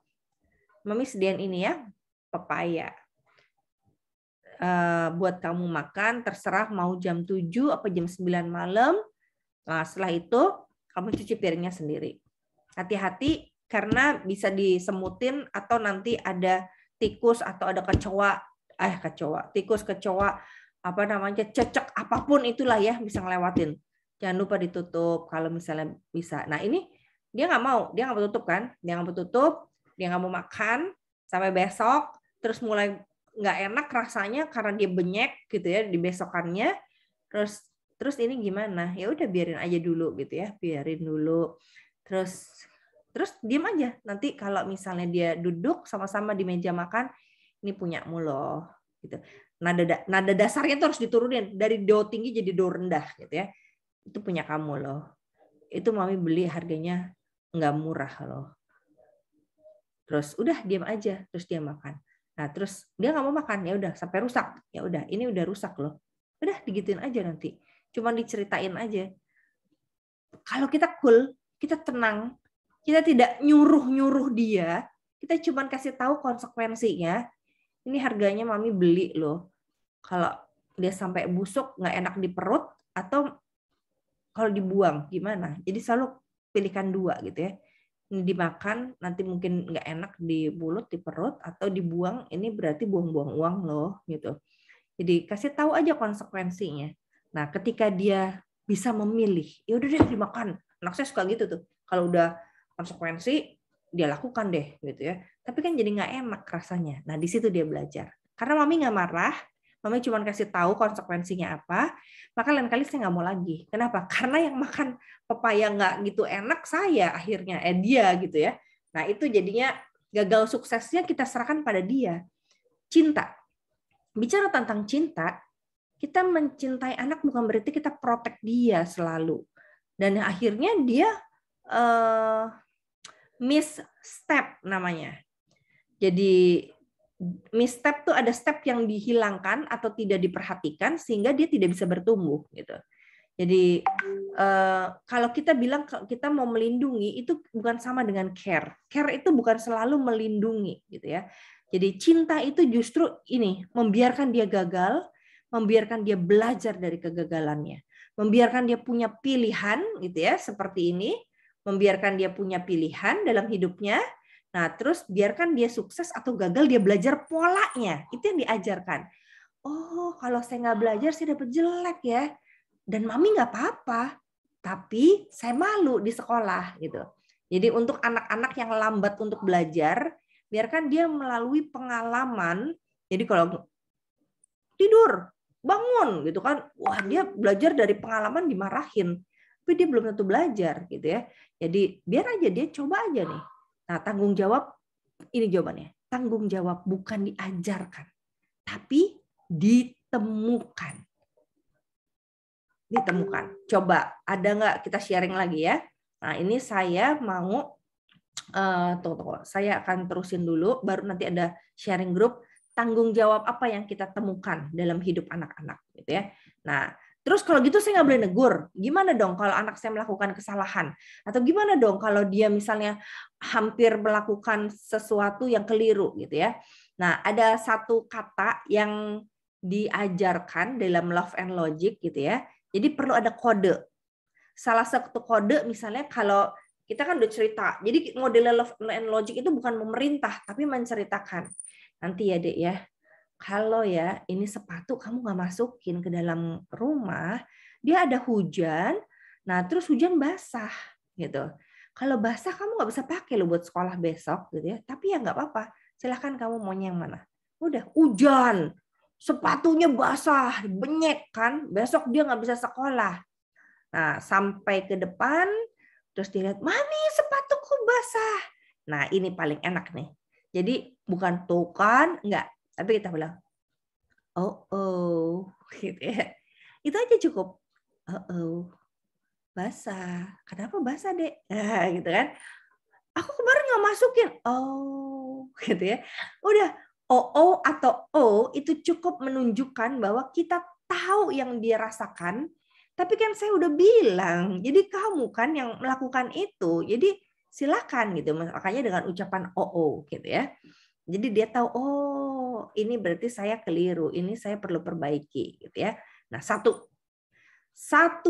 Mami sediain ini ya, pepaya. Buat kamu makan, terserah mau jam 7 apa jam 9 malam. Nah, setelah itu kamu cuci piringnya sendiri. Hati-hati karena bisa disemutin atau nanti ada tikus atau ada tikus, kecoa, apa namanya, cecek apapun itulah ya bisa ngelewatin. Jangan lupa ditutup kalau misalnya bisa. Nah, ini dia nggak mau tutup kan? Dia nggak mau tutup, dia nggak mau makan sampai besok, terus mulai nggak enak rasanya karena dia benyek gitu ya di besokannya. Terus ini gimana? Ya udah biarin aja dulu gitu ya, biarin dulu. Terus diam aja. Nanti kalau misalnya dia duduk sama-sama di meja makan, ini punyamu loh gitu. Nada dasarnya tuh harus diturunin dari do tinggi jadi do rendah gitu ya. Itu punya kamu loh. Itu Mami beli harganya nggak murah loh. Terus udah diam aja, terus dia makan. Nah terus dia nggak mau makan, ya udah sampai rusak. Ya udah, ini udah rusak loh. Udah digituin aja nanti. Cuman diceritain aja. Kalau kita cool, kita tenang, kita tidak nyuruh dia, kita cuman kasih tahu konsekuensinya. Ini harganya Mami beli loh. Kalau dia sampai busuk, nggak enak di perut, atau kalau dibuang gimana? Jadi selalu pilihkan 2 gitu ya. ini dimakan, nanti mungkin nggak enak di mulut, di perut, atau dibuang, ini berarti buang-buang uang loh, gitu. Jadi kasih tahu aja konsekuensinya. Nah, ketika dia bisa memilih, ya udah deh dimakan. Anak saya suka gitu tuh. Kalau udah konsekuensi, dia lakukan deh, gitu ya. Tapi kan jadi nggak enak rasanya. Nah, di situ dia belajar. Karena mami nggak marah, mami cuma kasih tahu konsekuensinya apa, maka lain kali saya nggak mau lagi. Kenapa? Karena yang makan pepaya nggak gitu enak saya akhirnya, dia gitu ya. Nah itu jadinya gagal suksesnya kita serahkan pada dia. Cinta. Bicara tentang cinta, kita mencintai anak bukan berarti kita protect dia selalu. Dan akhirnya dia misstep namanya. Jadi misstep tuh ada step yang dihilangkan atau tidak diperhatikan sehingga dia tidak bisa bertumbuh gitu. Jadi kalau kita bilang kita mau melindungi itu bukan sama dengan care. Care itu bukan selalu melindungi gitu ya. Jadi cinta itu justru ini membiarkan dia gagal, membiarkan dia belajar dari kegagalannya, membiarkan dia punya pilihan gitu ya seperti ini, membiarkan dia punya pilihan dalam hidupnya. Nah, terus biarkan dia sukses atau gagal, dia belajar polanya. Itu yang diajarkan. Oh, kalau saya nggak belajar, saya dapat jelek ya. Dan mami nggak apa-apa. Tapi saya malu di sekolah. Gitu. Jadi untuk anak-anak yang lambat untuk belajar, biarkan dia melalui pengalaman. Jadi kalau tidur, bangun, gitu kan. Wah, dia belajar dari pengalaman dimarahin. Tapi dia belum tentu belajar. Gitu ya. Jadi biar aja dia coba aja nih. Nah, tanggung jawab, ini jawabannya. Tanggung jawab bukan diajarkan, tapi ditemukan. Ditemukan. Coba, ada nggak kita sharing lagi ya? Nah, ini saya mau, tunggu. Saya akan terusin dulu, baru nanti ada sharing group. Tanggung jawab apa yang kita temukan dalam hidup anak-anak. Gitu ya. Nah, terus kalau gitu saya nggak boleh negur. Gimana dong kalau anak saya melakukan kesalahan? Atau gimana dong kalau dia misalnya hampir melakukan sesuatu yang keliru gitu ya. Nah, ada satu kata yang diajarkan dalam Love and Logic gitu ya. Jadi perlu ada kode. Salah satu kode misalnya kalau kita kan udah cerita. Jadi model Love and Logic itu bukan memerintah, tapi menceritakan. Nanti ya Dek ya. Kalau ya ini sepatu kamu nggak masukin ke dalam rumah, dia ada hujan, nah terus hujan basah gitu. Kalau basah kamu nggak bisa pakai lo buat sekolah besok gitu ya. Tapi ya nggak apa-apa, silahkan kamu maunya yang mana. Udah hujan, sepatunya basah, benyek kan, besok dia nggak bisa sekolah. Nah sampai ke depan, terus dilihat, mami sepatuku basah. Nah ini paling enak nih. Jadi bukan tuh kan, nggak. Tapi kita bilang, oh, gitu ya. Itu aja cukup. Basah. Kenapa basah, Dek? Nah, gitu kan. Aku kemarin nggak masukin. Oh, gitu ya. Udah, atau itu cukup menunjukkan bahwa kita tahu yang dia rasakan. Tapi kan saya udah bilang, jadi kamu kan yang melakukan itu. Jadi silakan gitu. Makanya dengan ucapan gitu ya. Jadi dia tahu, oh ini berarti saya keliru, ini saya perlu perbaiki, gitu ya. Nah satu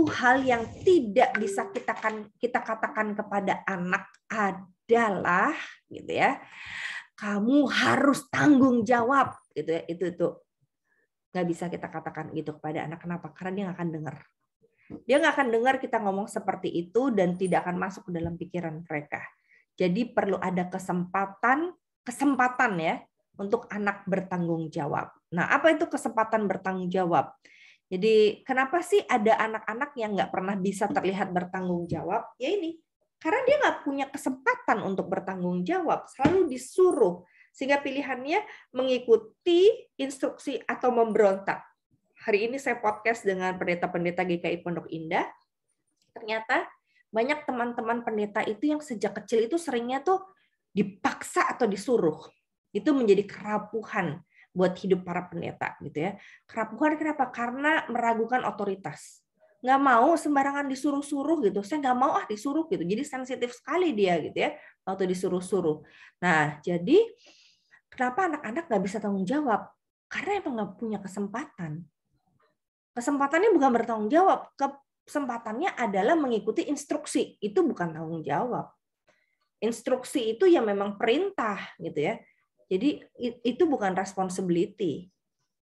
hal yang tidak bisa kita katakan kepada anak adalah, gitu ya, kamu harus tanggung jawab, gitu ya. Itu nggak bisa kita katakan gitu kepada anak. Kenapa? Karena dia nggak akan dengar. Dia nggak akan dengar kita ngomong seperti itu dan tidak akan masuk ke dalam pikiran mereka. Jadi perlu ada kesempatan ya untuk anak bertanggung jawab. Nah, apa itu kesempatan bertanggung jawab? Jadi kenapa sih ada anak-anak yang nggak pernah bisa terlihat bertanggung jawab? Ya ini, karena dia nggak punya kesempatan untuk bertanggung jawab, selalu disuruh, sehingga pilihannya mengikuti instruksi atau memberontak. Hari ini saya podcast dengan pendeta-pendeta GKI Pondok Indah. Ternyata banyak teman-teman pendeta itu yang sejak kecil itu seringnya tuh dipaksa atau disuruh. Itu menjadi kerapuhan buat hidup para pendeta gitu ya. Kerapuhan kenapa? Karena meragukan otoritas. Nggak mau sembarangan disuruh-suruh gitu. Saya nggak mau disuruh gitu. Jadi sensitif sekali dia gitu ya waktu disuruh-suruh. Nah, jadi kenapa anak-anak nggak bisa tanggung jawab? Karena emang nggak punya kesempatan. Kesempatannya bukan bertanggung jawab. Kesempatannya adalah mengikuti instruksi. Itu bukan tanggung jawab. instruksi itu ya memang perintah gitu ya. Jadi itu bukan responsibility.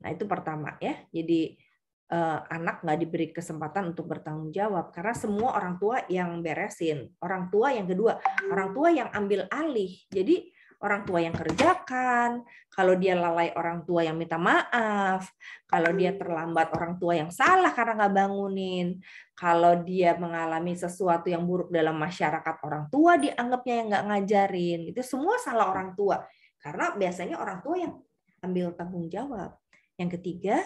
Nah itu pertama ya. Jadi anak nggak diberi kesempatan untuk bertanggung jawab karena semua orang tua yang beresin. Orang tua yang kedua, orang tua yang ambil alih. Jadi orang tua yang kerjakan, kalau dia lalai orang tua yang minta maaf, kalau dia terlambat orang tua yang salah karena nggak bangunin, kalau dia mengalami sesuatu yang buruk dalam masyarakat orang tua dianggapnya yang nggak ngajarin, itu semua salah orang tua. Karena biasanya orang tua yang ambil tanggung jawab. Yang ketiga,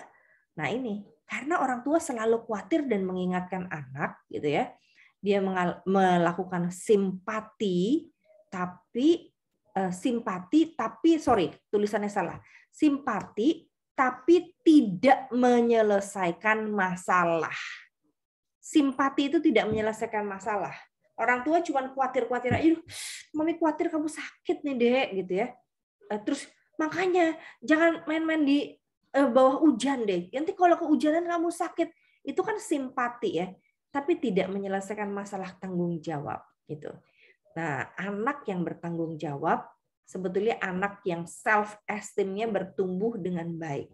nah ini, karena orang tua selalu khawatir dan mengingatkan anak, gitu ya, dia melakukan simpati, tapi tulisannya salah. Simpati tapi tidak menyelesaikan masalah. Simpati itu tidak menyelesaikan masalah. Orang tua cuma khawatir-khawatir aja, mami khawatir kamu sakit nih, Dek, gitu ya. Terus makanya jangan main-main di bawah hujan deh. Nanti kalau kehujanan kamu sakit, itu kan simpati ya, tapi tidak menyelesaikan masalah tanggung jawab gitu. Nah, anak yang bertanggung jawab sebetulnya anak yang self esteem-nya bertumbuh dengan baik.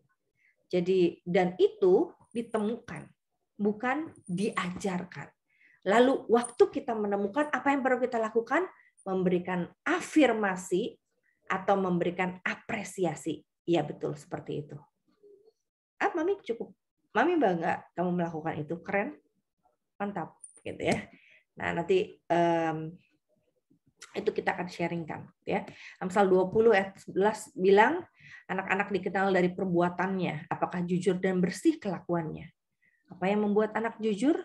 Jadi dan itu ditemukan, bukan diajarkan. Lalu waktu kita menemukan apa yang perlu kita lakukan, memberikan afirmasi atau memberikan apresiasi. Iya betul seperti itu. Mami cukup, mami bangga kamu melakukan itu, keren, mantap, gitu ya. Nah nanti itu kita akan sharingkan, ya. Amsal 20 ayat 11 bilang anak-anak dikenal dari perbuatannya, apakah jujur dan bersih kelakuannya. Apa yang membuat anak jujur?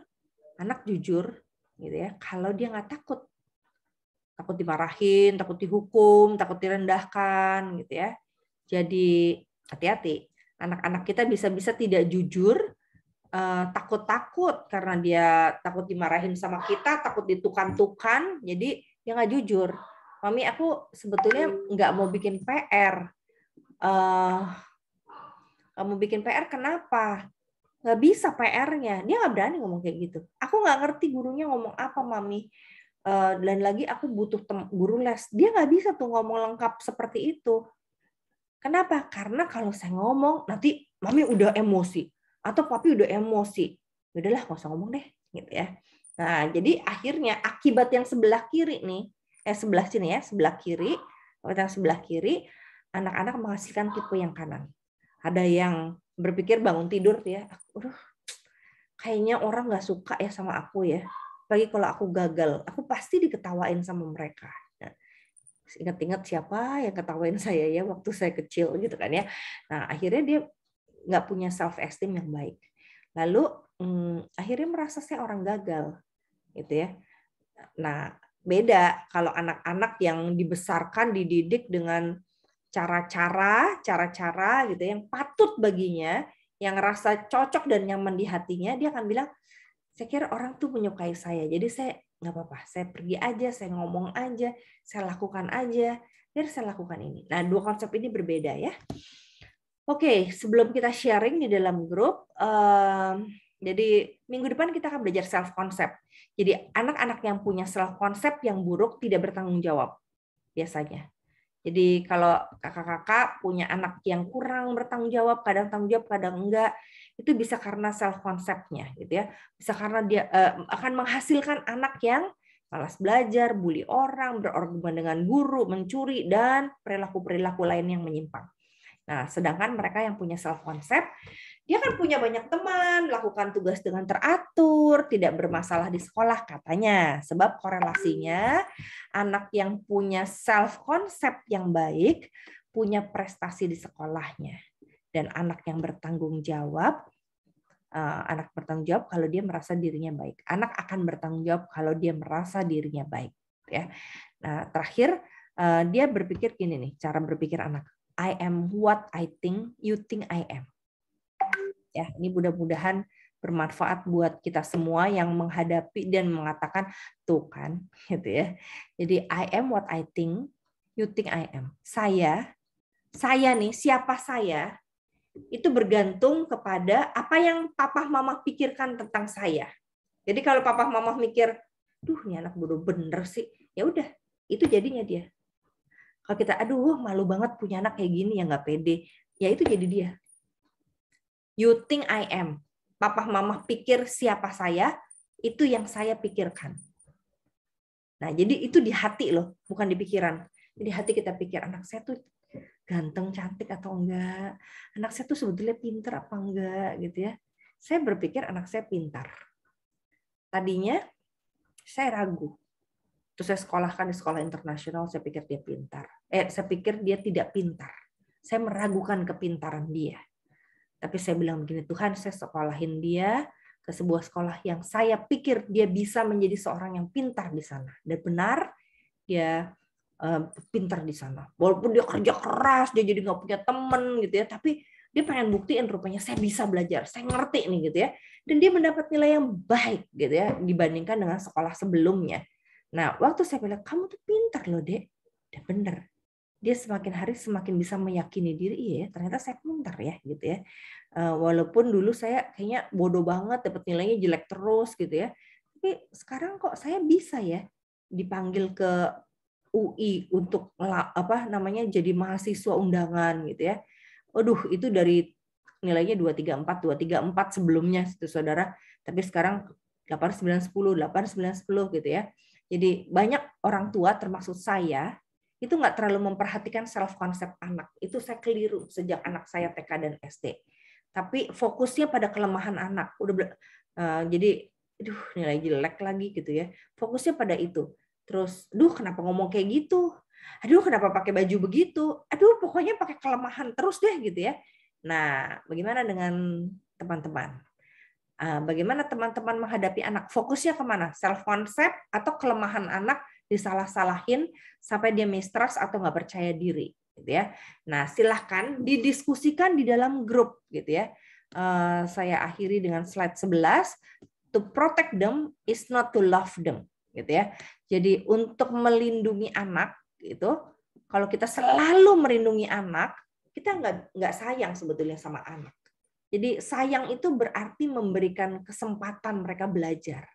Anak jujur, gitu ya. Kalau dia nggak takut dimarahin, takut dihukum, takut direndahkan, gitu ya. Jadi hati-hati. Anak-anak kita bisa-bisa tidak jujur, takut-takut karena dia takut dimarahin sama kita, takut ditukar-tukar, jadi dia nggak jujur. Mami, aku sebetulnya nggak mau bikin PR. Nggak mau bikin PR, kenapa? Nggak bisa PR-nya. Dia nggak berani ngomong kayak gitu. Aku nggak ngerti gurunya ngomong apa, Mami. Dan lagi aku butuh guru les. Dia nggak bisa tuh ngomong lengkap seperti itu. Kenapa? Karena kalau saya ngomong, nanti Mami udah emosi. Atau Papi udah emosi. Udahlah, nggak usah ngomong deh. Gitu ya. Nah, jadi akhirnya akibat yang sebelah kiri nih, sebelah sini ya, sebelah kiri, yang sebelah kiri, anak-anak menghasilkan tipe yang kanan. Ada yang berpikir bangun tidur ya, kayaknya orang nggak suka ya sama aku ya. Apalagi kalau aku gagal, aku pasti diketawain sama mereka. Ingat-ingat siapa yang ketawain saya ya waktu saya kecil gitu kan ya. Nah akhirnya dia nggak punya self esteem yang baik. Lalu akhirnya merasa saya orang gagal gitu ya. Nah beda kalau anak-anak yang dibesarkan dididik dengan cara-cara gitu yang patut baginya, yang rasa cocok dan nyaman di hatinya, dia akan bilang saya kira orang tuh menyukai saya, jadi saya nggak apa-apa, saya pergi aja, saya ngomong aja, saya lakukan aja, biar saya lakukan ini. Nah, dua konsep ini berbeda ya. Oke, sebelum kita sharing di dalam grup, jadi minggu depan kita akan belajar self concept. Jadi anak-anak yang punya self concept yang buruk tidak bertanggung jawab biasanya. Jadi kalau kakak-kakak punya anak yang kurang bertanggung jawab, kadang tanggung jawab, kadang enggak, itu bisa karena self konsepnya gitu ya. Bisa karena dia akan menghasilkan anak yang malas belajar, bully orang, berargumen dengan guru, mencuri, dan perilaku-perilaku lain yang menyimpang. Nah, sedangkan mereka yang punya self concept, dia kan punya banyak teman, lakukan tugas dengan teratur, tidak bermasalah di sekolah katanya. Sebab korelasinya anak yang punya self concept yang baik punya prestasi di sekolahnya. Dan anak yang bertanggung jawab, kalau dia merasa dirinya baik. Anak akan bertanggung jawab kalau dia merasa dirinya baik. Ya. Nah, terakhir dia berpikir gini nih, cara berpikir anak. I am what I think you think I am. Ya, ini mudah-mudahan bermanfaat buat kita semua yang menghadapi dan mengatakan tuh kan, gitu ya. Jadi I am what I think you think I am. Saya nih, siapa saya? Itu bergantung kepada apa yang papa mama pikirkan tentang saya. Jadi kalau papa mama mikir, duh ini anak bodoh bener sih, ya udah itu jadinya dia. Kalau kita, aduh malu banget punya anak kayak gini, ya nggak pede, ya itu jadi dia. You think I am. Papa mama pikir siapa saya, itu yang saya pikirkan. Nah, jadi itu di hati loh, bukan di pikiran. Jadi hati kita pikir, anak saya tuh ganteng, cantik atau enggak. Anak saya tuh sebetulnya pintar apa enggak, gitu ya. Saya berpikir anak saya pintar. Tadinya saya ragu. Terus saya sekolahkan di sekolah internasional, saya pikir dia pintar. Saya pikir dia tidak pintar. Saya meragukan kepintaran dia. Tapi saya bilang begini, Tuhan, saya sekolahin dia ke sebuah sekolah yang saya pikir dia bisa menjadi seorang yang pintar di sana. Dan benar, dia pintar di sana. Walaupun dia kerja keras, dia jadi nggak punya teman gitu ya, tapi dia pengen buktiin rupanya saya bisa belajar, saya ngerti nih gitu ya. Dan dia mendapat nilai yang baik gitu ya dibandingkan dengan sekolah sebelumnya. Nah, waktu saya bilang, kamu tuh pintar loh, Dek. Dan benar. Dia semakin hari semakin bisa meyakini diri, iya ternyata saya pintar ya gitu ya. Walaupun dulu saya kayaknya bodoh banget, dapat nilainya jelek terus gitu ya. Tapi sekarang kok saya bisa ya dipanggil ke UI untuk jadi mahasiswa undangan gitu ya. Aduh, itu dari nilainya 234 sebelumnya itu Saudara, tapi sekarang 8910 gitu ya. Jadi banyak orang tua termasuk saya itu nggak terlalu memperhatikan self konsep anak. Itu saya keliru sejak anak saya TK dan SD. Tapi fokusnya pada kelemahan anak. Jadi nilai jelek lagi gitu ya. Fokusnya pada itu. Terus, kenapa ngomong kayak gitu? Aduh, kenapa pakai baju begitu? Aduh, pokoknya pakai kelemahan terus deh gitu ya. Nah, bagaimana dengan teman-teman? Bagaimana teman-teman menghadapi anak? Fokusnya kemana? Self konsep atau kelemahan anak disalah-salahin sampai dia mistrust atau nggak percaya diri, gitu ya. Nah, silahkan didiskusikan di dalam grup, gitu ya. Saya akhiri dengan slide 11. To protect them is not to love them, gitu ya. Jadi untuk melindungi anak, gitu. Kalau kita selalu melindungi anak, kita nggak sayang sebetulnya sama anak. Jadi sayang itu berarti memberikan kesempatan mereka belajar.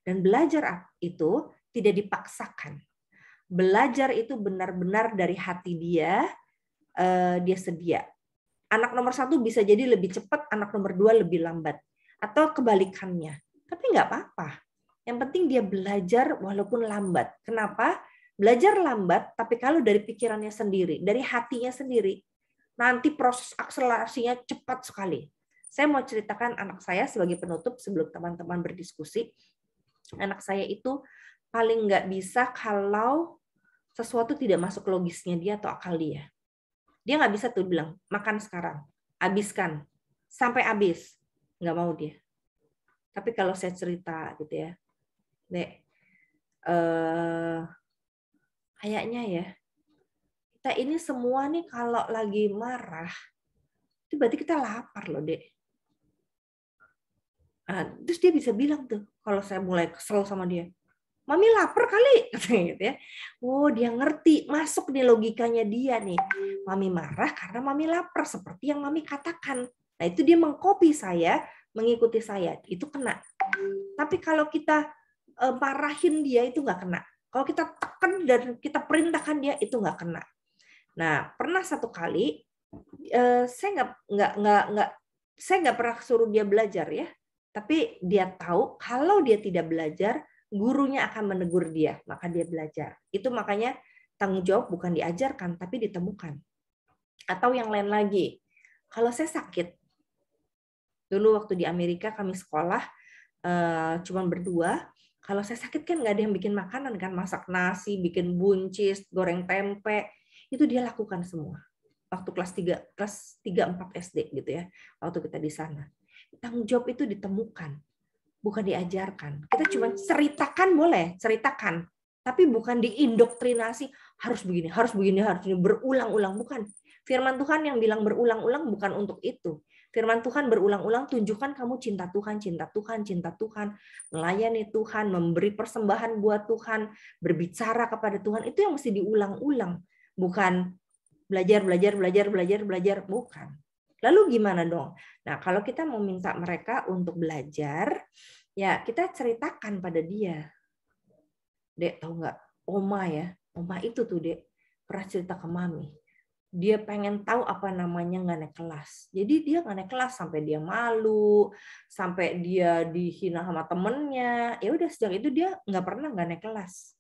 Dan belajar itu tidak dipaksakan. Belajar itu benar-benar dari hati dia sedia. Anak nomor 1 bisa jadi lebih cepat, anak nomor 2 lebih lambat. Atau kebalikannya. Tapi nggak apa-apa. Yang penting dia belajar walaupun lambat. Kenapa? Belajar lambat, tapi kalau dari pikirannya sendiri, dari hatinya sendiri, nanti proses akselerasinya cepat sekali. Saya mau ceritakan anak saya sebagai penutup sebelum teman-teman berdiskusi. Anak saya itu paling nggak bisa kalau sesuatu tidak masuk logisnya dia atau akal dia. Dia nggak bisa tuh bilang, makan sekarang, habiskan, sampai habis. Nggak mau dia. Tapi kalau saya cerita gitu ya, Dek, kayaknya ya, kita ini semua nih kalau lagi marah, itu berarti kita lapar loh, Dek. Terus dia bisa bilang tuh, kalau saya mulai kesel sama dia, Mami lapar kali, gitu ya. Oh, dia ngerti, masuk nih logikanya dia nih. Mami marah karena Mami lapar, seperti yang Mami katakan. Nah, itu dia mengcopy saya, mengikuti saya, itu kena. Tapi kalau kita marahin dia, itu nggak kena. Kalau kita tekan dan kita perintahkan dia, itu nggak kena. Nah, pernah satu kali, saya nggak pernah suruh dia belajar ya. Tapi dia tahu kalau dia tidak belajar, gurunya akan menegur dia, maka dia belajar. Itu makanya tanggung jawab bukan diajarkan, tapi ditemukan. Atau yang lain lagi, kalau saya sakit, dulu waktu di Amerika kami sekolah, cuma berdua, kalau saya sakit kan nggak ada yang bikin makanan kan, masak nasi, bikin buncis, goreng tempe, itu dia lakukan semua. Waktu kelas 3-4 SD gitu ya, waktu kita di sana. Tanggung jawab itu ditemukan, bukan diajarkan. Kita cuma ceritakan boleh, ceritakan. Tapi bukan diindoktrinasi, harus begini, harus berulang-ulang. Bukan. Firman Tuhan yang bilang berulang-ulang bukan untuk itu. Firman Tuhan berulang-ulang, tunjukkan kamu cinta Tuhan, cinta Tuhan, cinta Tuhan. Melayani Tuhan, memberi persembahan buat Tuhan, berbicara kepada Tuhan. Itu yang mesti diulang-ulang. Bukan belajar, bukan. Lalu gimana dong? Nah, kalau kita mau minta mereka untuk belajar, ya kita ceritakan pada dia. Dek, tahu nggak? Oma ya, Oma itu tuh Dek pernah cerita ke Mami. Dia pengen tahu apa namanya nggak naik kelas. Jadi dia nggak naik kelas sampai dia malu, sampai dia dihina sama temennya. Ya udah sejak itu dia nggak pernah nggak naik kelas.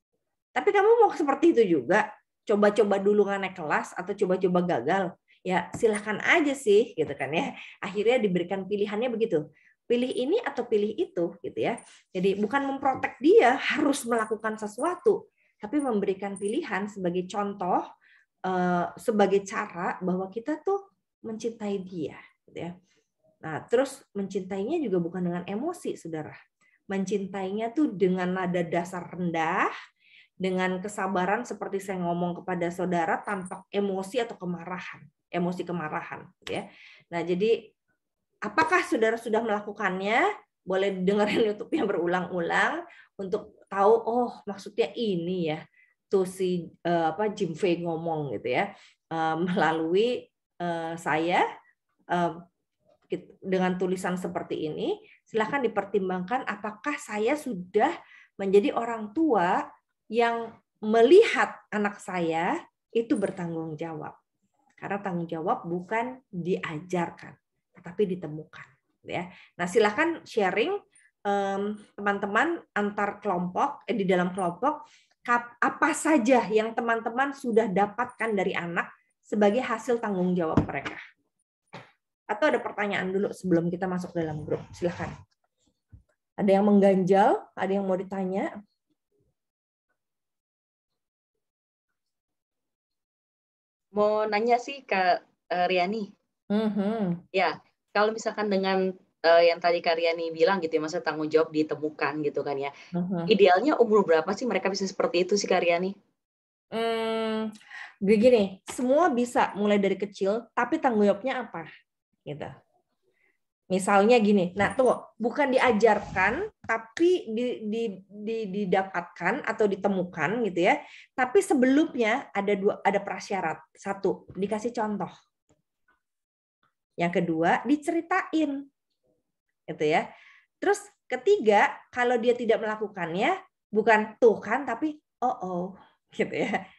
Tapi kamu mau seperti itu juga? Coba-coba dulu nggak naik kelas atau coba-coba gagal? Ya silahkan aja sih, gitu kan ya. Akhirnya diberikan pilihannya begitu. Pilih ini atau pilih itu, gitu ya. Jadi bukan memprotek dia harus melakukan sesuatu, tapi memberikan pilihan sebagai contoh, sebagai cara bahwa kita tuh mencintai dia, gitu ya. Nah, terus mencintainya juga bukan dengan emosi, saudara. Mencintainya tuh dengan nada dasar rendah, dengan kesabaran seperti saya ngomong kepada saudara tanpa emosi atau kemarahan, emosi kemarahan, gitu ya. Nah, jadi apakah saudara sudah melakukannya? Boleh dengerin YouTube-nya berulang-ulang untuk tahu, oh maksudnya ini ya. Tuh si Jim Fay ngomong gitu ya, melalui saya dengan tulisan seperti ini. Silahkan dipertimbangkan apakah saya sudah menjadi orang tua yang melihat anak saya itu bertanggung jawab. Karena tanggung jawab bukan diajarkan, tetapi ditemukan. Ya. Nah, silahkan sharing teman-teman antar kelompok, di dalam kelompok, apa saja yang teman-teman sudah dapatkan dari anak sebagai hasil tanggung jawab mereka. Atau ada pertanyaan dulu sebelum kita masuk dalam grup. Silahkan. Ada yang mengganjal? Ada yang mau ditanya? Mau nanya sih Kak Riani. Ya, kalau misalkan dengan yang tadi Kak Riani bilang gitu ya, masa tanggung jawab ditemukan gitu kan ya. Idealnya umur berapa sih mereka bisa seperti itu sih Kak Riani? Begini, semua bisa mulai dari kecil, tapi tanggung jawabnya apa? Gitu. Misalnya gini, nah tuh bukan diajarkan, tapi didapatkan atau ditemukan gitu ya. Tapi sebelumnya ada prasyarat. Satu, dikasih contoh. Yang kedua, diceritain. Gitu ya. Terus ketiga, kalau dia tidak melakukannya, bukan tuh kan, tapi gitu ya.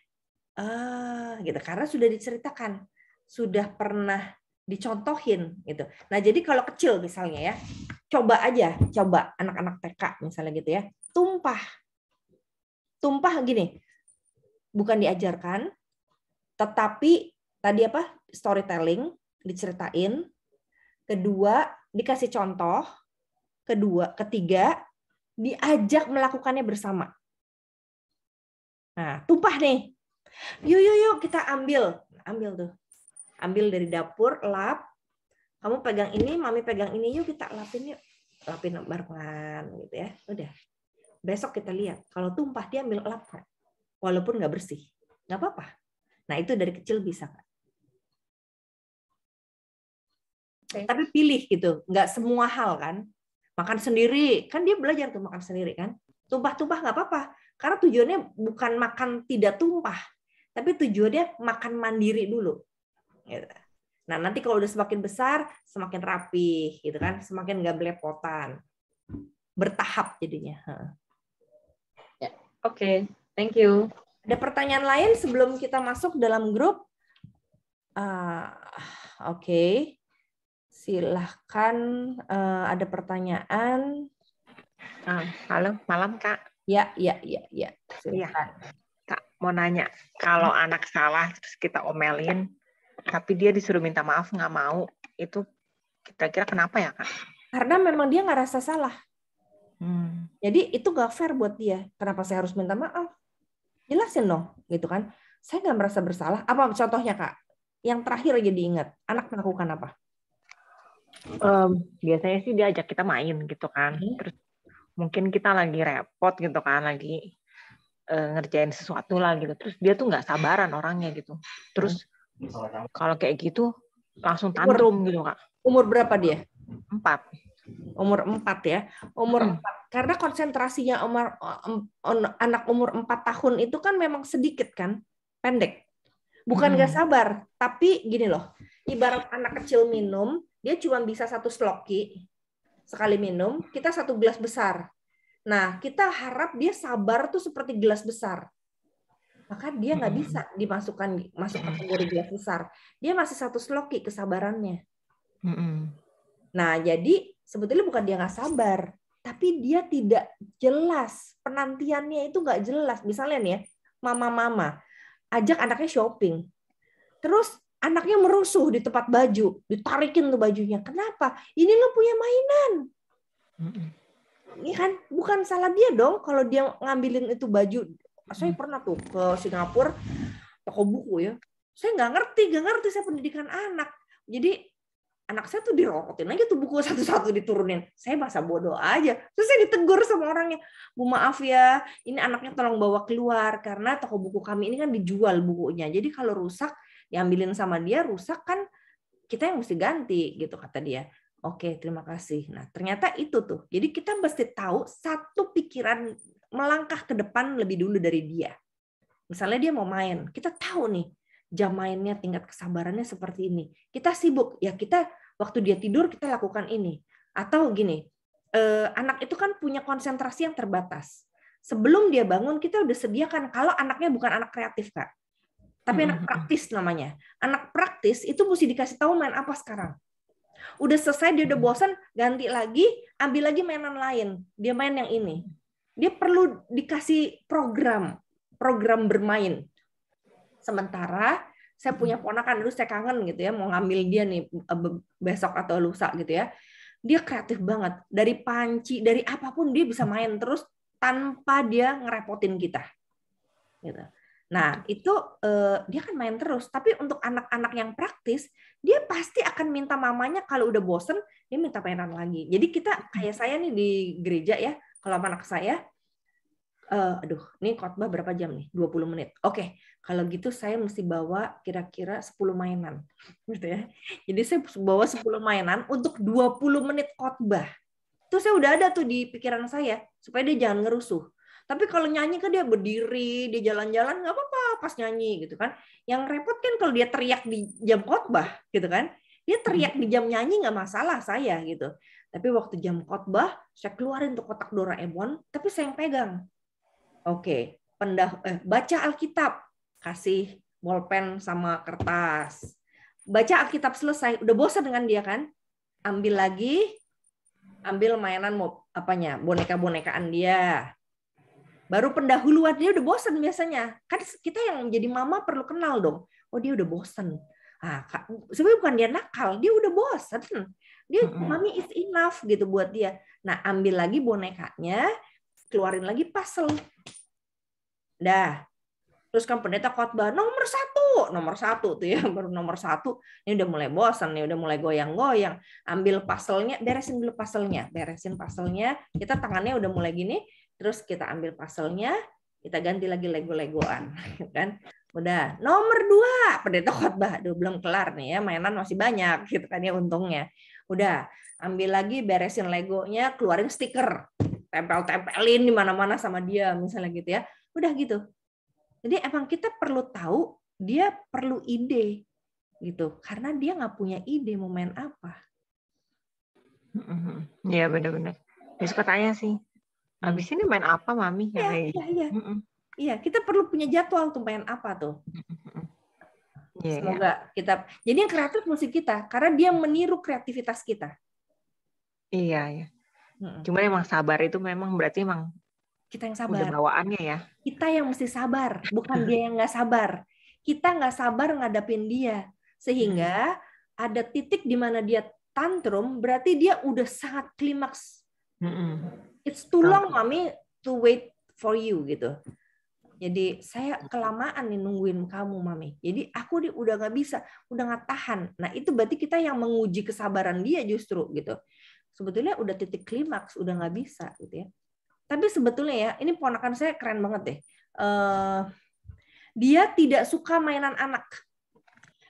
Gitu, karena sudah diceritakan, sudah pernah dicontohin gitu. Nah, jadi kalau kecil misalnya ya, coba anak-anak TK misalnya gitu ya, tumpah gini, bukan diajarkan, tetapi tadi storytelling, diceritain. Kedua, dikasih contoh. Ketiga, diajak melakukannya bersama. Nah, tumpah nih. Yuk kita ambil tuh. Ambil dari dapur, lap. Kamu pegang ini, Mami pegang ini, yuk kita lapin yuk. Lapin barengan gitu ya. Udah. Besok kita lihat. Kalau tumpah dia ambil lap. Walaupun nggak bersih. Nggak apa-apa. Nah, itu dari kecil bisa, Kak. Tapi pilih gitu. Nggak semua hal kan. Makan sendiri. Kan dia belajar tuh makan sendiri kan. Tumpah-tumpah nggak apa-apa. Karena tujuannya bukan makan tidak tumpah. Tapi tujuannya makan mandiri dulu. Nah, nanti kalau udah semakin besar, semakin rapi, gitu kan, semakin nggak belepotan, bertahap jadinya. Ya, oke, thank you. Ada pertanyaan lain sebelum kita masuk dalam grup? Oke. Silahkan, ada pertanyaan. Halo, malam Kak. Ya. Silahkan. Kak, mau nanya, kalau anak salah terus kita omelin, tapi dia disuruh minta maaf nggak mau, itu kira-kira kenapa ya Kak? Karena memang dia nggak rasa salah. Jadi itu nggak fair buat dia. Kenapa saya harus minta maaf? Jelasin dong, gitu kan? Saya nggak merasa bersalah. Apa contohnya Kak? Yang terakhir aja diingat, anak melakukan apa? Biasanya sih dia ajak kita main gitu kan. Terus mungkin kita lagi repot gitu kan, lagi ngerjain sesuatu lah gitu. Terus dia tuh nggak sabaran orangnya gitu. Terus kalau kayak gitu langsung tantrum gitu Kak. Umur berapa dia? 4. Umur 4 ya. Umur 4. Karena konsentrasinya anak umur 4 tahun itu kan memang sedikit kan, pendek. Bukan nggak sabar, tapi gini loh. Ibarat anak kecil minum, dia cuma bisa 1 sloki sekali minum, kita 1 gelas besar. Nah, kita harap dia sabar tuh seperti gelas besar. maka dia nggak bisa masuk kategori gelas besar. Dia masih 1 sloki kesabarannya. Nah, jadi sebetulnya bukan dia nggak sabar, tapi dia tidak jelas. Penantiannya itu nggak jelas. Misalnya nih ya, mama-mama ajak anaknya shopping. Terus anaknya merusuh di tempat baju, ditarikin tuh bajunya. Kenapa? Ini lo punya mainan. Ini kan bukan salah dia dong kalau dia ngambilin itu baju. Saya pernah tuh ke Singapura, toko buku ya. Saya nggak ngerti saya pendidikan anak. Jadi anak saya tuh dirokotin aja tuh buku satu-satu diturunin. Saya masa bodoh aja. Terus saya ditegur sama orangnya, Bu maaf ya, ini anaknya tolong bawa keluar karena toko buku kami ini kan dijual bukunya. Jadi kalau rusak diambilin sama dia, rusak kan kita yang mesti ganti gitu kata dia. Oke, terima kasih. Nah, ternyata itu tuh. Jadi kita mesti tahu satu pikiran melangkah ke depan lebih dulu dari dia. Misalnya dia mau main, kita tahu nih jam mainnya, tingkat kesabarannya seperti ini. Kita sibuk, ya kita waktu dia tidur kita lakukan ini. Atau gini, anak itu kan punya konsentrasi yang terbatas. Sebelum dia bangun, kita udah sediakan kalau anaknya bukan anak kreatif, Kak. Tapi anak praktis namanya. Anak praktis itu mesti dikasih tahu main apa sekarang. Udah selesai, dia udah bosan, ganti lagi, ambil lagi mainan lain. Dia main yang ini. Dia perlu dikasih program bermain. Sementara saya punya ponakan, dulu saya kangen gitu ya, mau ngambil dia nih besok atau lusa gitu ya. Dia kreatif banget. Dari panci, dari apapun dia bisa main terus tanpa dia ngerepotin kita. Gitu. Nah, itu dia kan main terus. Tapi untuk anak-anak yang praktis, dia pasti akan minta mamanya kalau udah bosen, dia minta mainan lagi. Jadi kita, kayak saya nih di gereja ya, kalau anak saya, ini khotbah berapa jam nih? 20 menit. Oke, kalau gitu saya mesti bawa kira-kira 10 mainan. Gitu ya. Jadi saya bawa 10 mainan untuk 20 menit khotbah. Itu saya udah ada tuh di pikiran saya, supaya dia jangan ngerusuh. Tapi kalau nyanyi kan dia berdiri, dia jalan-jalan nggak apa-apa pas nyanyi gitu kan. Yang repot kan kalau dia teriak di jam khotbah gitu kan. Dia teriak di jam nyanyi nggak masalah saya gitu. Tapi waktu jam khotbah saya keluarin tuh kotak Doraemon, tapi saya yang pegang. Oke, baca Alkitab, kasih bolpen sama kertas. Baca Alkitab selesai, udah bosan dengan dia kan? Ambil lagi, ambil mainan boneka-bonekaan dia. Baru pendahuluan, dia udah bosan biasanya. Kan kita yang jadi mama perlu kenal dong. Oh, dia udah bosan. Sebenarnya bukan dia nakal, dia udah bosan. Dia mami is enough gitu buat dia. Nah, ambil lagi bonekanya, keluarin lagi puzzle. Dah. Terus kan pendeta khotbah nomor satu tuh ya, baru nomor 1. Ini udah mulai bosan nih, udah mulai goyang-goyang. Ambil puzzle-nya, beresin puzzle-nya. Kita tangannya udah mulai gini. Terus kita ambil puzzle-nya, kita ganti lagi Lego-Legoan, kan? Udah, nomor 2, pendeta khotbah, belum kelar nih ya, mainan masih banyak, gitu kan ya untungnya. Udah, ambil lagi, beresin Legonya, keluarin stiker, tempel-tempelin di mana-mana sama dia, misalnya gitu ya. Udah gitu. Jadi emang kita perlu tahu, dia perlu ide, gitu, karena dia nggak punya ide mau main apa. Iya benar-benar. Dia suka tanya sih. Habis ini main apa, Mami? Iya, kita perlu punya jadwal tuh main apa tuh. Semoga kita. Jadi yang kreatif mesti kita, karena dia meniru kreativitas kita. Iya. Cuma emang sabar itu memang berarti emang kita yang sabar. Udah bawaannya ya. Kita yang mesti sabar, bukan dia yang nggak sabar. Kita nggak sabar ngadapin dia, sehingga ada titik di mana dia tantrum, berarti dia udah sangat klimaks. It's too long, Mami, to wait for you gitu. Jadi saya kelamaan nih nungguin kamu, Mami. Jadi aku udah nggak bisa, udah nggak tahan. Nah itu berarti kita yang menguji kesabaran dia justru gitu. Sebetulnya udah titik klimaks, udah nggak bisa gitu ya. Tapi sebetulnya ya, ini ponakan saya keren banget deh. Dia tidak suka mainan anak.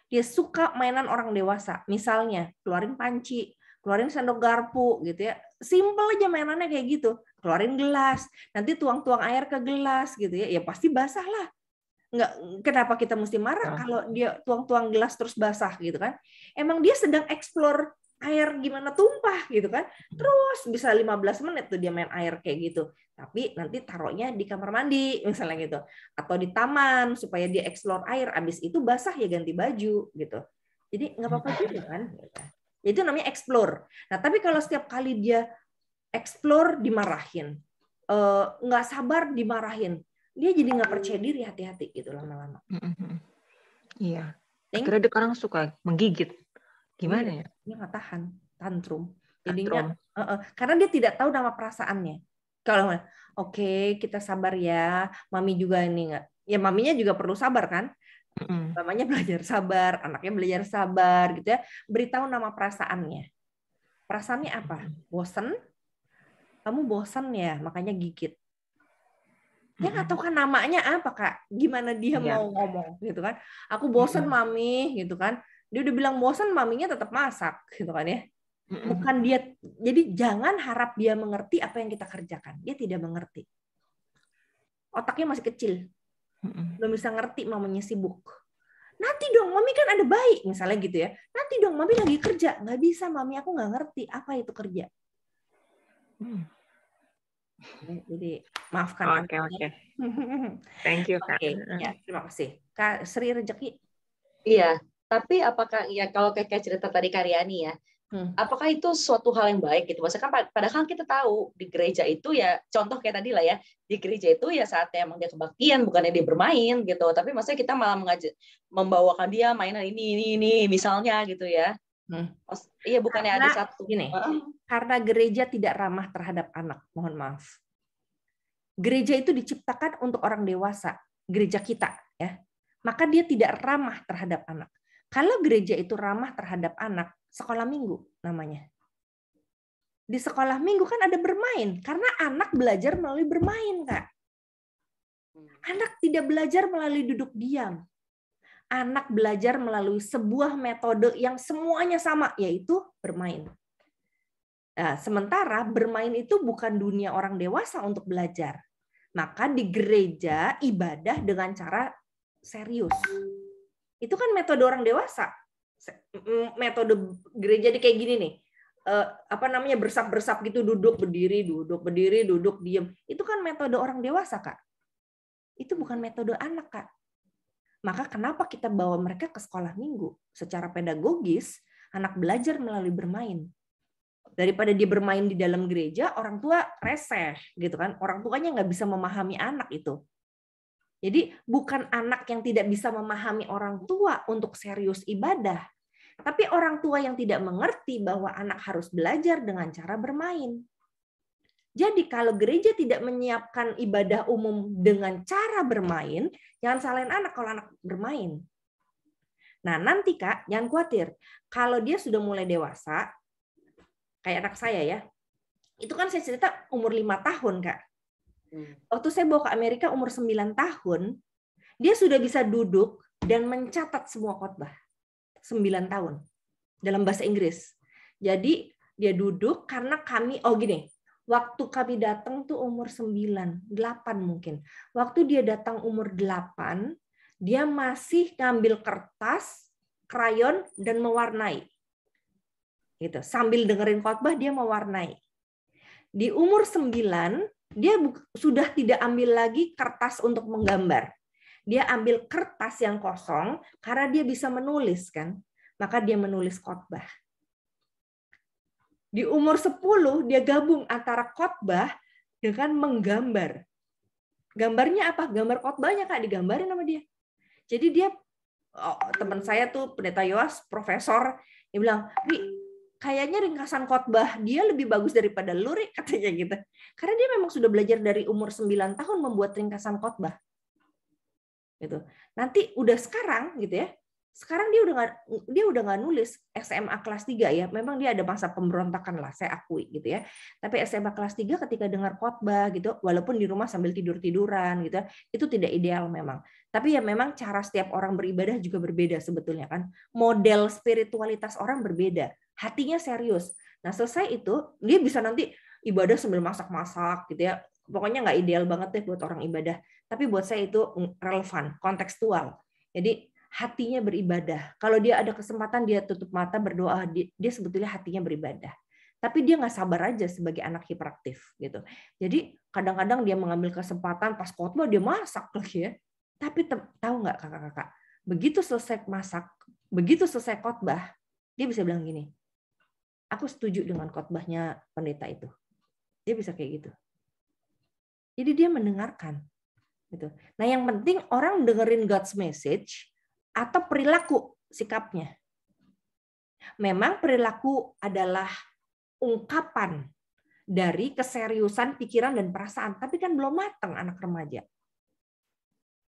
Dia suka mainan orang dewasa. Misalnya keluarin panci, keluarin sendok garpu gitu ya. Simple aja mainannya kayak gitu. Keluarin gelas, nanti tuang-tuang air ke gelas gitu ya. Ya pasti basah lah. Kenapa kita mesti marah kalau dia tuang-tuang gelas terus basah gitu kan? Emang dia sedang explore air gimana tumpah gitu kan. Terus bisa 15 menit tuh dia main air kayak gitu. Tapi nanti taruhnya di kamar mandi misalnya gitu. Atau di taman supaya dia explore air. Abis itu basah ya ganti baju gitu. Jadi nggak apa-apa juga kan. Itu namanya explore. Nah tapi kalau setiap kali dia explore dimarahin, nggak sabar dimarahin, dia jadi nggak percaya diri, hati-hati gitu lama-lama. Iya. Akhirnya dia orang suka menggigit. Gimana ya? Dia nggak tahan, tantrum. Jadinya karena dia tidak tahu nama perasaannya. Kalau oke, kita sabar ya, mami juga ini nggak. Ya maminya juga perlu sabar kan? Mamanya belajar sabar, anaknya belajar sabar gitu ya. Beritahu nama perasaannya. Perasaannya apa? Bosen? Kamu bosen ya, makanya gigit. Dia nggak tahu kan namanya apa, Kak. Gimana dia mau ngomong gitu kan. Aku bosen mami gitu kan. Dia udah bilang bosen, maminya tetap masak gitu kan ya. Bukan dia. Jadi jangan harap dia mengerti apa yang kita kerjakan. Dia tidak mengerti. Otaknya masih kecil. Belum bisa ngerti mamanya sibuk. Nanti dong, mami kan ada bayi misalnya gitu ya. Nanti dong, mami lagi kerja. Nggak bisa, mami, aku nggak ngerti apa itu kerja. Jadi maafkan. Oke. Thank you, Kak. Ya, terima kasih. Kak Sri Rejeki. Iya, tapi apakah ya kalau kayak cerita tadi Karyani ya, apakah itu suatu hal yang baik gitu? Maksudnya kan padahal kita tahu di gereja itu ya, contoh kayak tadi lah ya, di gereja itu ya saatnya emang dia kebaktian, bukannya dia bermain gitu. Tapi maksudnya kita malah membawakan dia mainan ini misalnya gitu ya. Iya, bukannya karena, ada satu. Gini, karena gereja tidak ramah terhadap anak, mohon maaf. Gereja itu diciptakan untuk orang dewasa, gereja kita ya. Maka dia tidak ramah terhadap anak. Kalau gereja itu ramah terhadap anak, sekolah minggu namanya. Di sekolah minggu kan ada bermain, karena anak belajar melalui bermain, Kak. Anak tidak belajar melalui duduk diam. Anak belajar melalui sebuah metode yang semuanya sama, yaitu bermain. Nah, sementara bermain itu bukan dunia orang dewasa untuk belajar. Maka di gereja ibadah dengan cara serius. Itu kan metode orang dewasa. Metode gereja di kayak gini nih. Bersap-bersap gitu, duduk, berdiri, duduk, diam. Itu kan metode orang dewasa, Kak. Itu bukan metode anak, Kak. Maka kenapa kita bawa mereka ke sekolah minggu? Secara pedagogis, anak belajar melalui bermain. Daripada dia bermain di dalam gereja, orang tua reseh, gitu kan? Orang tuanya nggak bisa memahami anak itu. Jadi bukan anak yang tidak bisa memahami orang tua untuk serius ibadah, tapi orang tua yang tidak mengerti bahwa anak harus belajar dengan cara bermain. Jadi kalau gereja tidak menyiapkan ibadah umum dengan cara bermain, jangan salahin anak kalau anak bermain. Nah nanti Kak, jangan khawatir. Kalau dia sudah mulai dewasa, kayak anak saya ya, itu kan saya cerita umur 5 tahun Kak. Waktu saya bawa ke Amerika umur 9 tahun, dia sudah bisa duduk dan mencatat semua khotbah. 9 tahun. Dalam bahasa Inggris. Jadi dia duduk karena kami, waktu kami datang tuh umur 9, 8 mungkin. Waktu dia datang umur 8, dia masih ngambil kertas, krayon, dan mewarnai. Gitu. Sambil dengerin khotbah, dia mewarnai. Di umur 9, dia sudah tidak ambil lagi kertas untuk menggambar. Dia ambil kertas yang kosong, karena dia bisa menulis kan. Maka dia menulis khotbah. Di umur 10, dia gabung antara khotbah dengan menggambar. Gambarnya apa? Gambar khotbahnya, Kak, digambarin sama dia. Jadi dia, teman saya tuh, Pendeta Yoas, profesor, dia bilang, kayaknya ringkasan khotbah dia lebih bagus daripada lu, Ri, katanya gitu. Karena dia memang sudah belajar dari umur 9 tahun membuat ringkasan khotbah. Gitu. Nanti udah sekarang gitu ya. Sekarang dia udah nggak nulis SMA kelas 3 ya. Memang dia ada masa pemberontakan lah, saya akui gitu ya. Tapi SMA kelas 3 ketika dengar khotbah gitu, walaupun di rumah sambil tidur-tiduran gitu, itu tidak ideal memang. Tapi ya memang cara setiap orang beribadah juga berbeda sebetulnya kan. Model spiritualitas orang berbeda. Hatinya serius. Nah, selesai itu dia bisa nanti ibadah sambil masak-masak gitu ya. Pokoknya nggak ideal banget deh buat orang ibadah. Tapi buat saya itu relevan, kontekstual. Jadi hatinya beribadah. Kalau dia ada kesempatan dia tutup mata berdoa, dia sebetulnya hatinya beribadah. Tapi dia nggak sabar aja sebagai anak hiperaktif gitu. Jadi kadang-kadang dia mengambil kesempatan pas khotbah dia masak lagi ya. Tapi tahu nggak kakak-kakak, begitu selesai masak, begitu selesai khotbah, dia bisa bilang gini, aku setuju dengan khotbahnya pendeta itu. Dia bisa kayak gitu. Jadi dia mendengarkan. Gitu. Nah yang penting orang dengerin God's message atau perilaku sikapnya. Memang perilaku adalah ungkapan dari keseriusan pikiran dan perasaan, tapi kan belum matang anak remaja.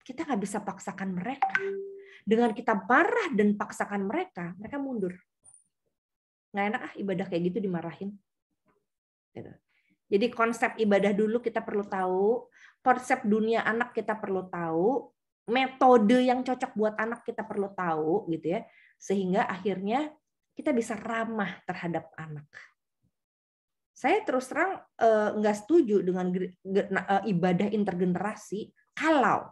Kita nggak bisa paksakan mereka. Dengan kita marah dan paksakan mereka, mereka mundur. Nggak enak ibadah kayak gitu dimarahin. Gitu. Jadi konsep ibadah dulu kita perlu tahu, konsep dunia anak kita perlu tahu, metode yang cocok buat anak kita perlu tahu, gitu ya, sehingga akhirnya kita bisa ramah terhadap anak. Saya terus terang nggak setuju dengan ibadah intergenerasi kalau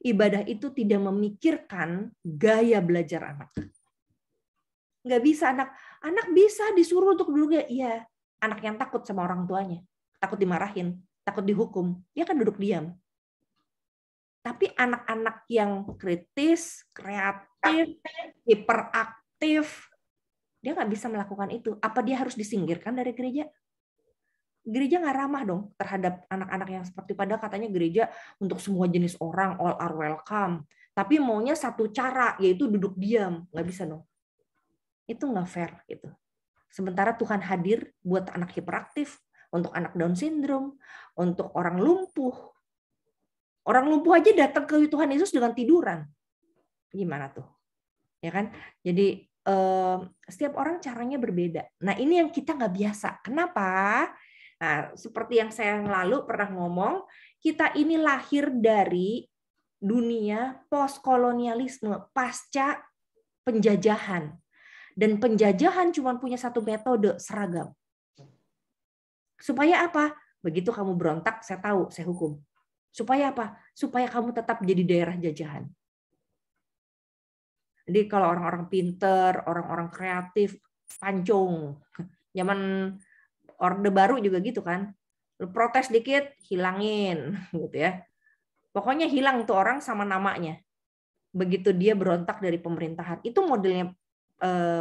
ibadah itu tidak memikirkan gaya belajar anak. Nggak bisa anak bisa disuruh untuk duduk ya. Anak yang takut sama orang tuanya, takut dimarahin, takut dihukum, dia kan duduk diam. Tapi anak-anak yang kritis, kreatif, hiperaktif, dia nggak bisa melakukan itu. Apa dia harus disingkirkan dari gereja? Gereja nggak ramah dong terhadap anak-anak yang seperti, padahal katanya gereja untuk semua jenis orang, all are welcome. Tapi maunya satu cara, yaitu duduk diam. Nggak bisa dong. Itu nggak fair gitu. Sementara Tuhan hadir buat anak hiperaktif, untuk anak Down syndrome, untuk orang lumpuh. Orang lumpuh aja datang ke Tuhan Yesus dengan tiduran. Gimana tuh? Ya kan? Jadi setiap orang caranya berbeda. Nah ini yang kita nggak biasa. Kenapa? Nah, seperti yang saya yang lalu pernah ngomong, kita ini lahir dari dunia postkolonialisme, pasca penjajahan. Dan penjajahan cuma punya satu metode, seragam. Supaya apa? Begitu kamu berontak, saya tahu, saya hukum. Supaya apa? Supaya kamu tetap jadi daerah jajahan. Jadi kalau orang-orang pinter, orang-orang kreatif, pancung. Zaman Orde Baru juga gitu kan. Lu protes dikit, hilangin. Gitu ya. Pokoknya hilang tuh orang sama namanya. Begitu dia berontak dari pemerintahan. Itu modelnya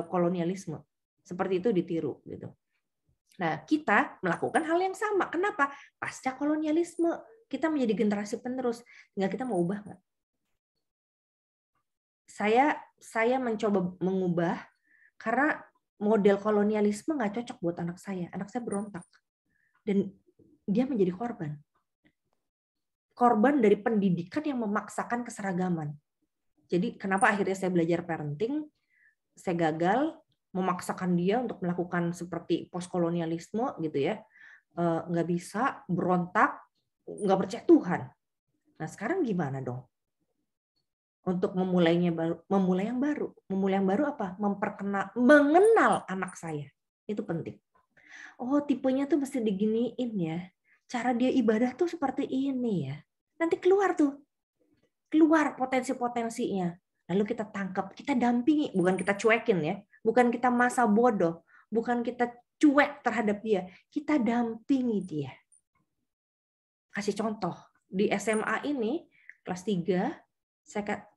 kolonialisme. Seperti itu ditiru gitu. Nah, kita melakukan hal yang sama. Kenapa? Pasca kolonialisme kita menjadi generasi penerus. Tinggal kita mau ubah nggak? Saya mencoba mengubah karena model kolonialisme nggak cocok buat anak saya. Anak saya berontak dan dia menjadi korban. Korban dari pendidikan yang memaksakan keseragaman. Jadi kenapa akhirnya saya belajar parenting? Saya gagal memaksakan dia untuk melakukan seperti postkolonialisme gitu ya, nggak bisa, berontak, nggak percaya Tuhan. Nah sekarang gimana dong? Untuk memulai yang baru apa? Mengenal anak saya, itu penting. Oh tipenya tuh mesti diginiin ya, cara dia ibadah tuh seperti ini ya. Nanti keluar potensi-potensinya. Lalu kita tangkap, kita dampingi, bukan kita cuekin ya, bukan kita masa bodoh, bukan kita cuek terhadap dia, kita dampingi dia. Kasih contoh, di SMA ini, kelas 3,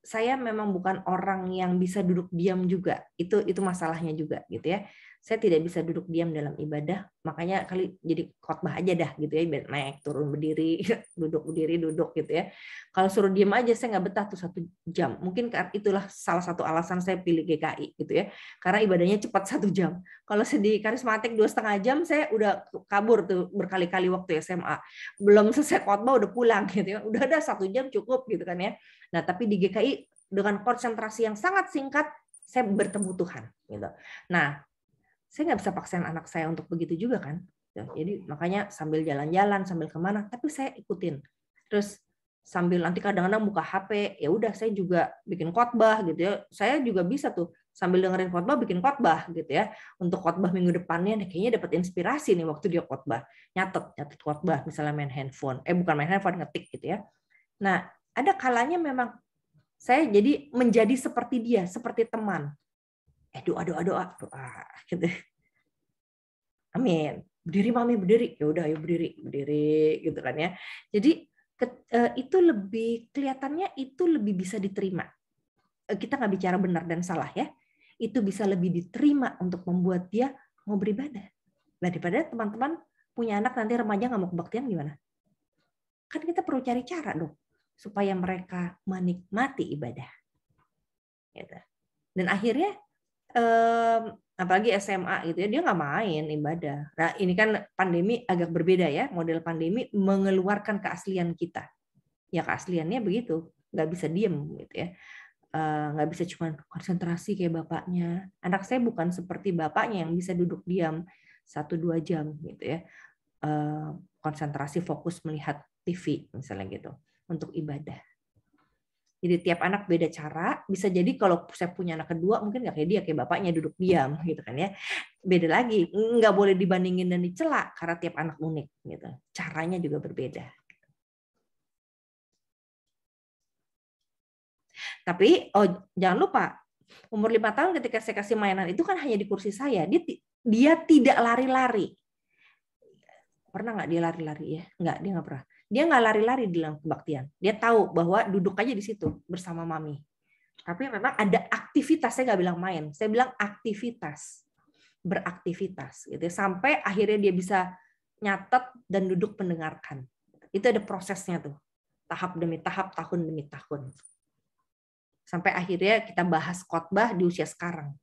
saya memang bukan orang yang bisa duduk diam juga, itu masalahnya juga gitu ya. Saya tidak bisa duduk diam dalam ibadah, makanya kali jadi khotbah aja dah gitu ya, naik turun berdiri, duduk berdiri duduk gitu ya. Kalau suruh diam aja saya nggak betah tuh 1 jam. Mungkin itulah salah satu alasan saya pilih GKI gitu ya, karena ibadahnya cepat 1 jam. Kalau di karismatik 2,5 jam saya udah kabur tuh berkali-kali waktu SMA. Belum selesai khotbah udah pulang gitu ya, udah ada 1 jam cukup gitu kan ya. Nah tapi di GKI dengan konsentrasi yang sangat singkat saya bertemu Tuhan gitu. Nah saya nggak bisa paksain anak saya untuk begitu juga kan. Jadi makanya sambil jalan-jalan, sambil kemana, tapi saya ikutin. Terus sambil nanti kadang-kadang buka HP, ya udah saya juga bikin khotbah gitu ya. Saya juga bisa tuh sambil dengerin khotbah bikin khotbah gitu ya. Untuk khotbah minggu depannya kayaknya dapat inspirasi nih waktu dia khotbah. Nyatet khotbah, misalnya main handphone. Bukan main handphone, ngetik gitu ya. Nah, ada kalanya memang Saya jadi menjadi seperti dia, seperti teman. Doa gitu. Amin. Berdiri mami, berdiri. Ya udah, ayo berdiri gitu kan ya. Jadi itu lebih kelihatannya itu lebih bisa diterima. Kita nggak bicara benar dan salah ya. Itu bisa lebih diterima untuk membuat dia mau beribadah. Daripada teman-teman punya anak nanti remaja nggak mau kebaktian gimana? Kan kita perlu cari cara dong supaya mereka menikmati ibadah. Gitu. Dan akhirnya apalagi SMA gitu ya, dia nggak main ibadah. Nah ini kan pandemi agak berbeda ya, model pandemi mengeluarkan keaslian kita. Ya keasliannya begitu, nggak bisa diem gitu ya, nggak bisa cuma konsentrasi kayak bapaknya. Anak saya bukan seperti bapaknya yang bisa duduk diam 1-2 jam gitu ya, konsentrasi fokus melihat TV misalnya gitu untuk ibadah. Jadi tiap anak beda cara. Bisa jadi kalau saya punya anak kedua mungkin nggak kayak dia, kayak bapaknya duduk diam gitu kan ya. Beda lagi, nggak boleh dibandingin dan dicela karena tiap anak unik gitu. Caranya juga berbeda. Tapi jangan lupa umur 5 tahun ketika saya kasih mainan itu kan hanya di kursi saya. Dia tidak lari-lari. Pernah nggak dia lari-lari ya? Nggak, dia nggak pernah. Dia nggak lari-lari di dalam kebaktian. Dia tahu bahwa duduk aja di situ bersama mami. Tapi memang ada aktivitas, saya nggak bilang main, saya bilang aktivitas, beraktivitas, gitu. Sampai akhirnya dia bisa nyatet dan duduk mendengarkan. Itu ada prosesnya tuh, tahap demi tahap, tahun demi tahun. Sampai akhirnya kita bahas khotbah di usia sekarang.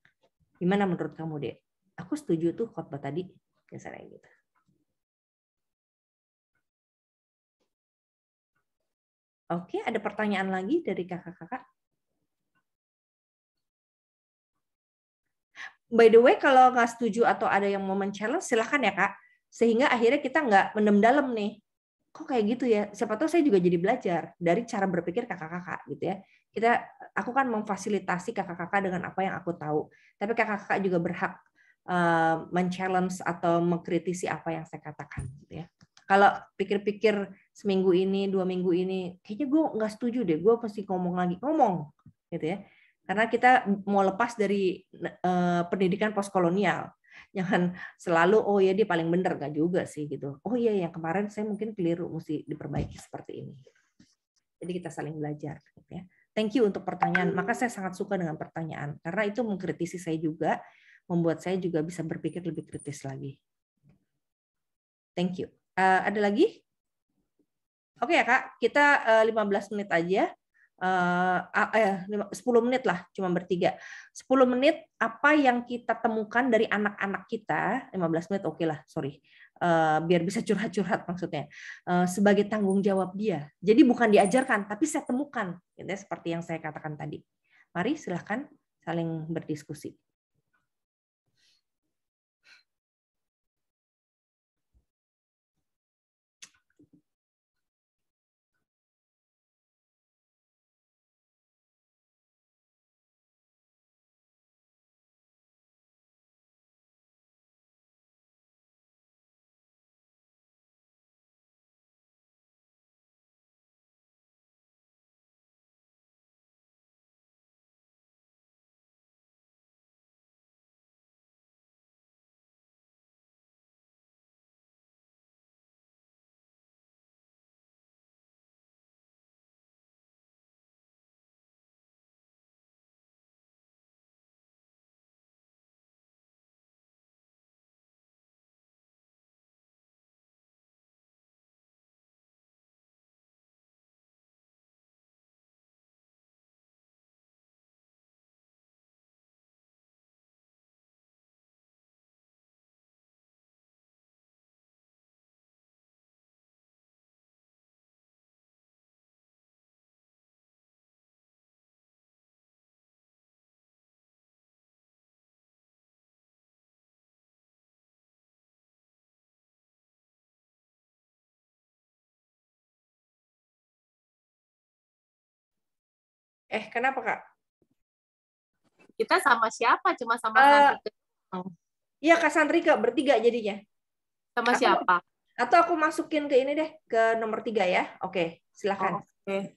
Gimana menurut kamu, Dek? Aku setuju tuh khotbah tadi, misalnya gitu. Oke, ada pertanyaan lagi dari kakak-kakak? By the way, kalau nggak setuju atau ada yang mau men-challenge, silahkan ya, Kak. Sehingga akhirnya kita nggak mendem dalam nih. Kok kayak gitu ya? Siapa tahu saya juga jadi belajar dari cara berpikir kakak-kakak gitu ya. Aku kan memfasilitasi kakak-kakak dengan apa yang aku tahu. Tapi kakak-kakak juga berhak men-challenge atau mengkritisi apa yang saya katakan gitu ya. Kalau pikir-pikir seminggu ini, 2 minggu ini, kayaknya gue nggak setuju deh, gue pasti ngomong gitu ya. Karena kita mau lepas dari pendidikan postkolonial. Jangan selalu, oh ya dia paling benar, nggak juga sih gitu. Oh iya yang kemarin saya mungkin keliru, mesti diperbaiki seperti ini. Jadi kita saling belajar. Gitu ya. Thank you untuk pertanyaan. Maka saya sangat suka dengan pertanyaan, karena itu mengkritisi saya juga, membuat saya juga bisa berpikir lebih kritis lagi. Thank you. Ada lagi? Oke ya Kak, kita 15 menit aja. 10 menit lah, cuma bertiga. 10 menit apa yang kita temukan dari anak-anak kita, 15 menit oke lah, sorry. Biar bisa curhat-curhat maksudnya. Sebagai tanggung jawab dia. Jadi bukan diajarkan, tapi saya temukan. Gitu, seperti yang saya katakan tadi. Mari silahkan saling berdiskusi. Kenapa Kak? Kita sama siapa? Cuma sama Sandrika. Iya Kak Sandrika, bertiga jadinya. Sama siapa? Atau aku masukin ke ini deh, ke nomor 3 ya. Oke, silakan. Oke.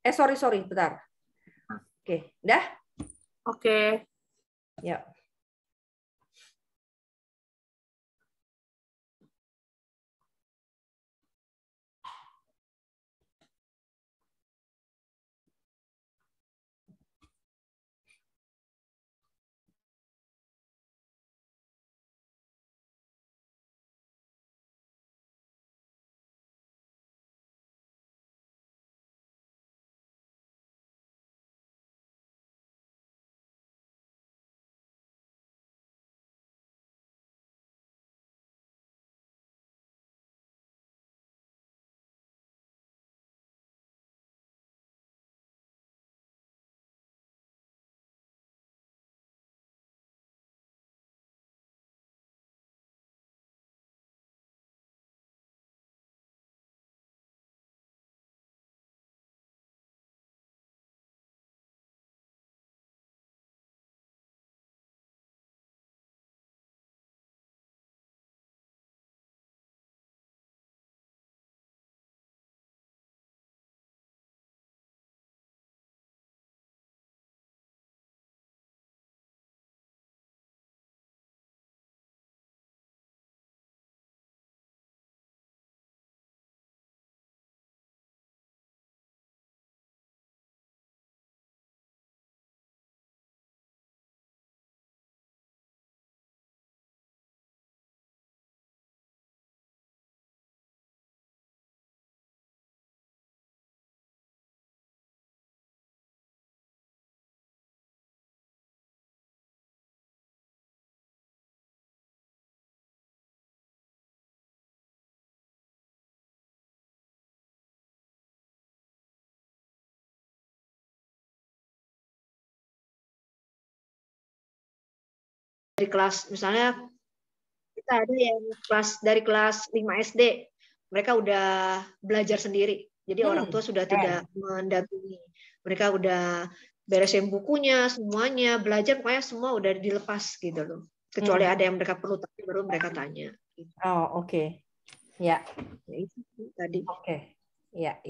Sorry, bentar. Oke, dah? Oke. Ya. Dari kelas, misalnya kita ada yang dari kelas 5 SD, mereka udah belajar sendiri. Jadi orang tua sudah tidak mendampingi. Mereka udah beresin bukunya, semuanya, belajar, pokoknya semua udah dilepas gitu loh. Kecuali ada yang mereka perlu tanya, baru mereka tanya. Oh, oke. Ya. Itu tadi. Oke. Ya.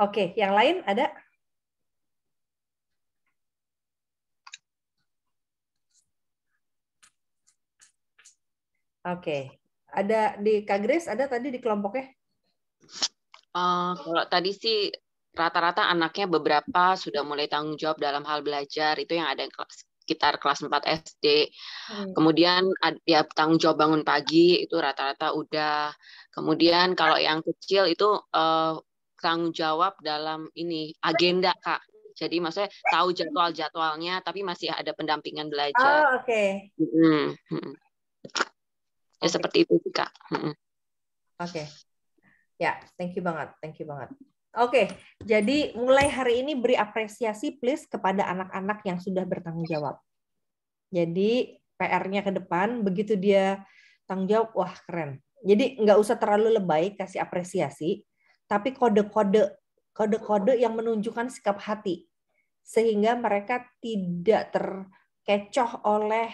Oke, yang lain ada? Oke. Ada di Kak Grace, ada tadi di kelompoknya? Kalau tadi sih rata-rata anaknya beberapa sudah mulai tanggung jawab dalam hal belajar, itu yang ada sekitar kelas 4 SD. Kemudian ya tanggung jawab bangun pagi itu rata-rata udah. Kemudian kalau yang kecil itu tanggung jawab dalam ini agenda, Kak. Jadi maksudnya tahu jadwalnya tapi masih ada pendampingan belajar. Oh, oke. Ya seperti itu sih, Kak. Oke. Ya, thank you banget. Oke, jadi mulai hari ini beri apresiasi please kepada anak-anak yang sudah bertanggung jawab. Jadi PR-nya ke depan, begitu dia tanggung jawab, wah keren. Jadi nggak usah terlalu lebay kasih apresiasi, tapi kode-kode yang menunjukkan sikap hati, sehingga mereka tidak terkecoh oleh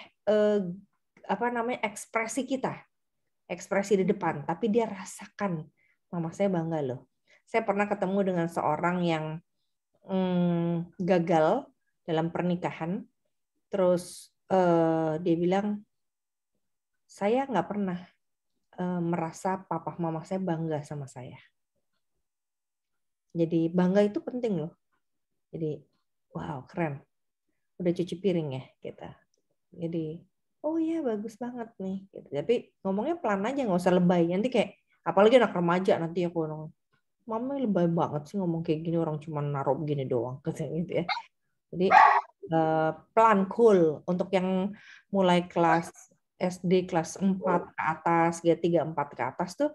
ekspresi kita, ekspresi di depan, tapi dia rasakan, mama saya bangga loh. Saya pernah ketemu dengan seorang yang gagal dalam pernikahan, terus dia bilang, saya nggak pernah merasa papa mama saya bangga sama saya. Jadi bangga itu penting loh. Jadi wow keren, udah cuci piring ya kita. Jadi oh iya bagus banget nih. Gitu. Tapi ngomongnya pelan aja, nggak usah lebay. Nanti kayak apalagi anak remaja nanti aku ngomong, mama lebay banget sih ngomong kayak gini, orang cuma naruh gini doang gitu ya. Jadi pelan, cool. Untuk yang mulai kelas SD kelas 4 ke atas, 3, 4 ke atas tuh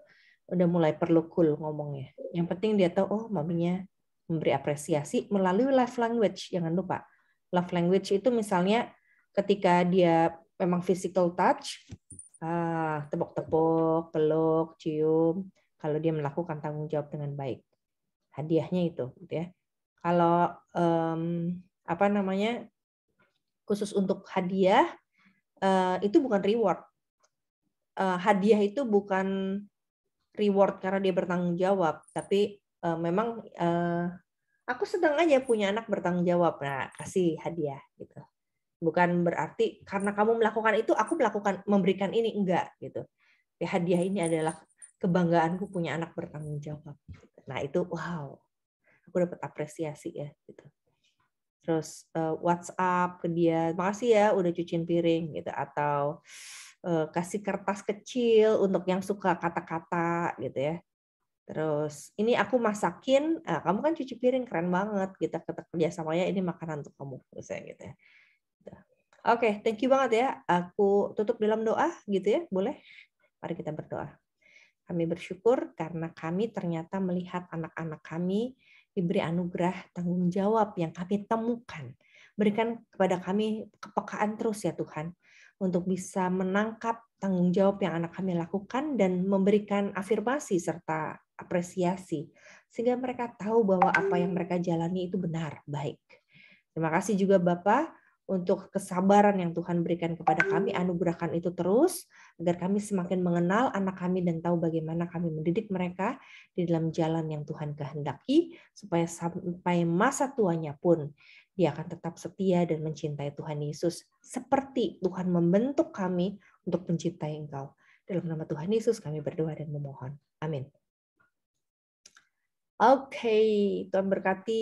udah mulai perlu cool ngomongnya. Yang penting dia tahu, oh maminya memberi apresiasi melalui love language. Jangan lupa, love language itu misalnya ketika dia memang physical touch, tepuk-tepuk, peluk, cium. Kalau dia melakukan tanggung jawab dengan baik, hadiahnya itu, gitu ya. Kalau khusus untuk hadiah itu bukan reward. Hadiah itu bukan reward karena dia bertanggung jawab, tapi memang aku sedang aja punya anak bertanggung jawab, nah kasih hadiah gitu. Bukan berarti karena kamu melakukan itu aku memberikan ini, enggak gitu. Ya, hadiah ini adalah kebanggaanku punya anak bertanggung jawab. Nah itu wow, aku dapat apresiasi ya gitu. Terus WhatsApp ke dia, makasih ya udah cuciin piring gitu, atau kasih kertas kecil untuk yang suka kata-kata gitu ya. Terus ini aku masakin, kamu kan cuci piring keren banget, kita kerja samanya, ini makanan untuk kamu misalnya gitu ya. Oke, thank you banget ya. Aku tutup dalam doa gitu ya, boleh? Mari kita berdoa. Kami bersyukur karena kami ternyata melihat anak-anak kami diberi anugerah tanggung jawab yang kami temukan. Berikan kepada kami kepekaan terus ya Tuhan, untuk bisa menangkap tanggung jawab yang anak kami lakukan dan memberikan afirmasi serta apresiasi, sehingga mereka tahu bahwa apa yang mereka jalani itu benar, baik. Terima kasih juga Bapak, untuk kesabaran yang Tuhan berikan kepada kami, anugerahkan itu terus, agar kami semakin mengenal anak kami dan tahu bagaimana kami mendidik mereka di dalam jalan yang Tuhan kehendaki, supaya sampai masa tuanya pun dia akan tetap setia dan mencintai Tuhan Yesus, seperti Tuhan membentuk kami untuk mencintai Engkau. Dalam nama Tuhan Yesus kami berdoa dan memohon. Amin. Oke, Tuhan berkati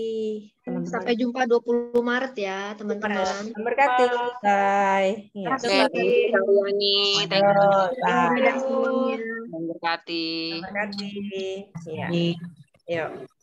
teman-teman. Sampai jumpa 20 Maret ya, teman-teman. Tuhan berkati. Bye. Ya. Oke, thank you Karyani. Thank you. Bye. Tuhan berkati. Terima kasih. Iya. Yuk.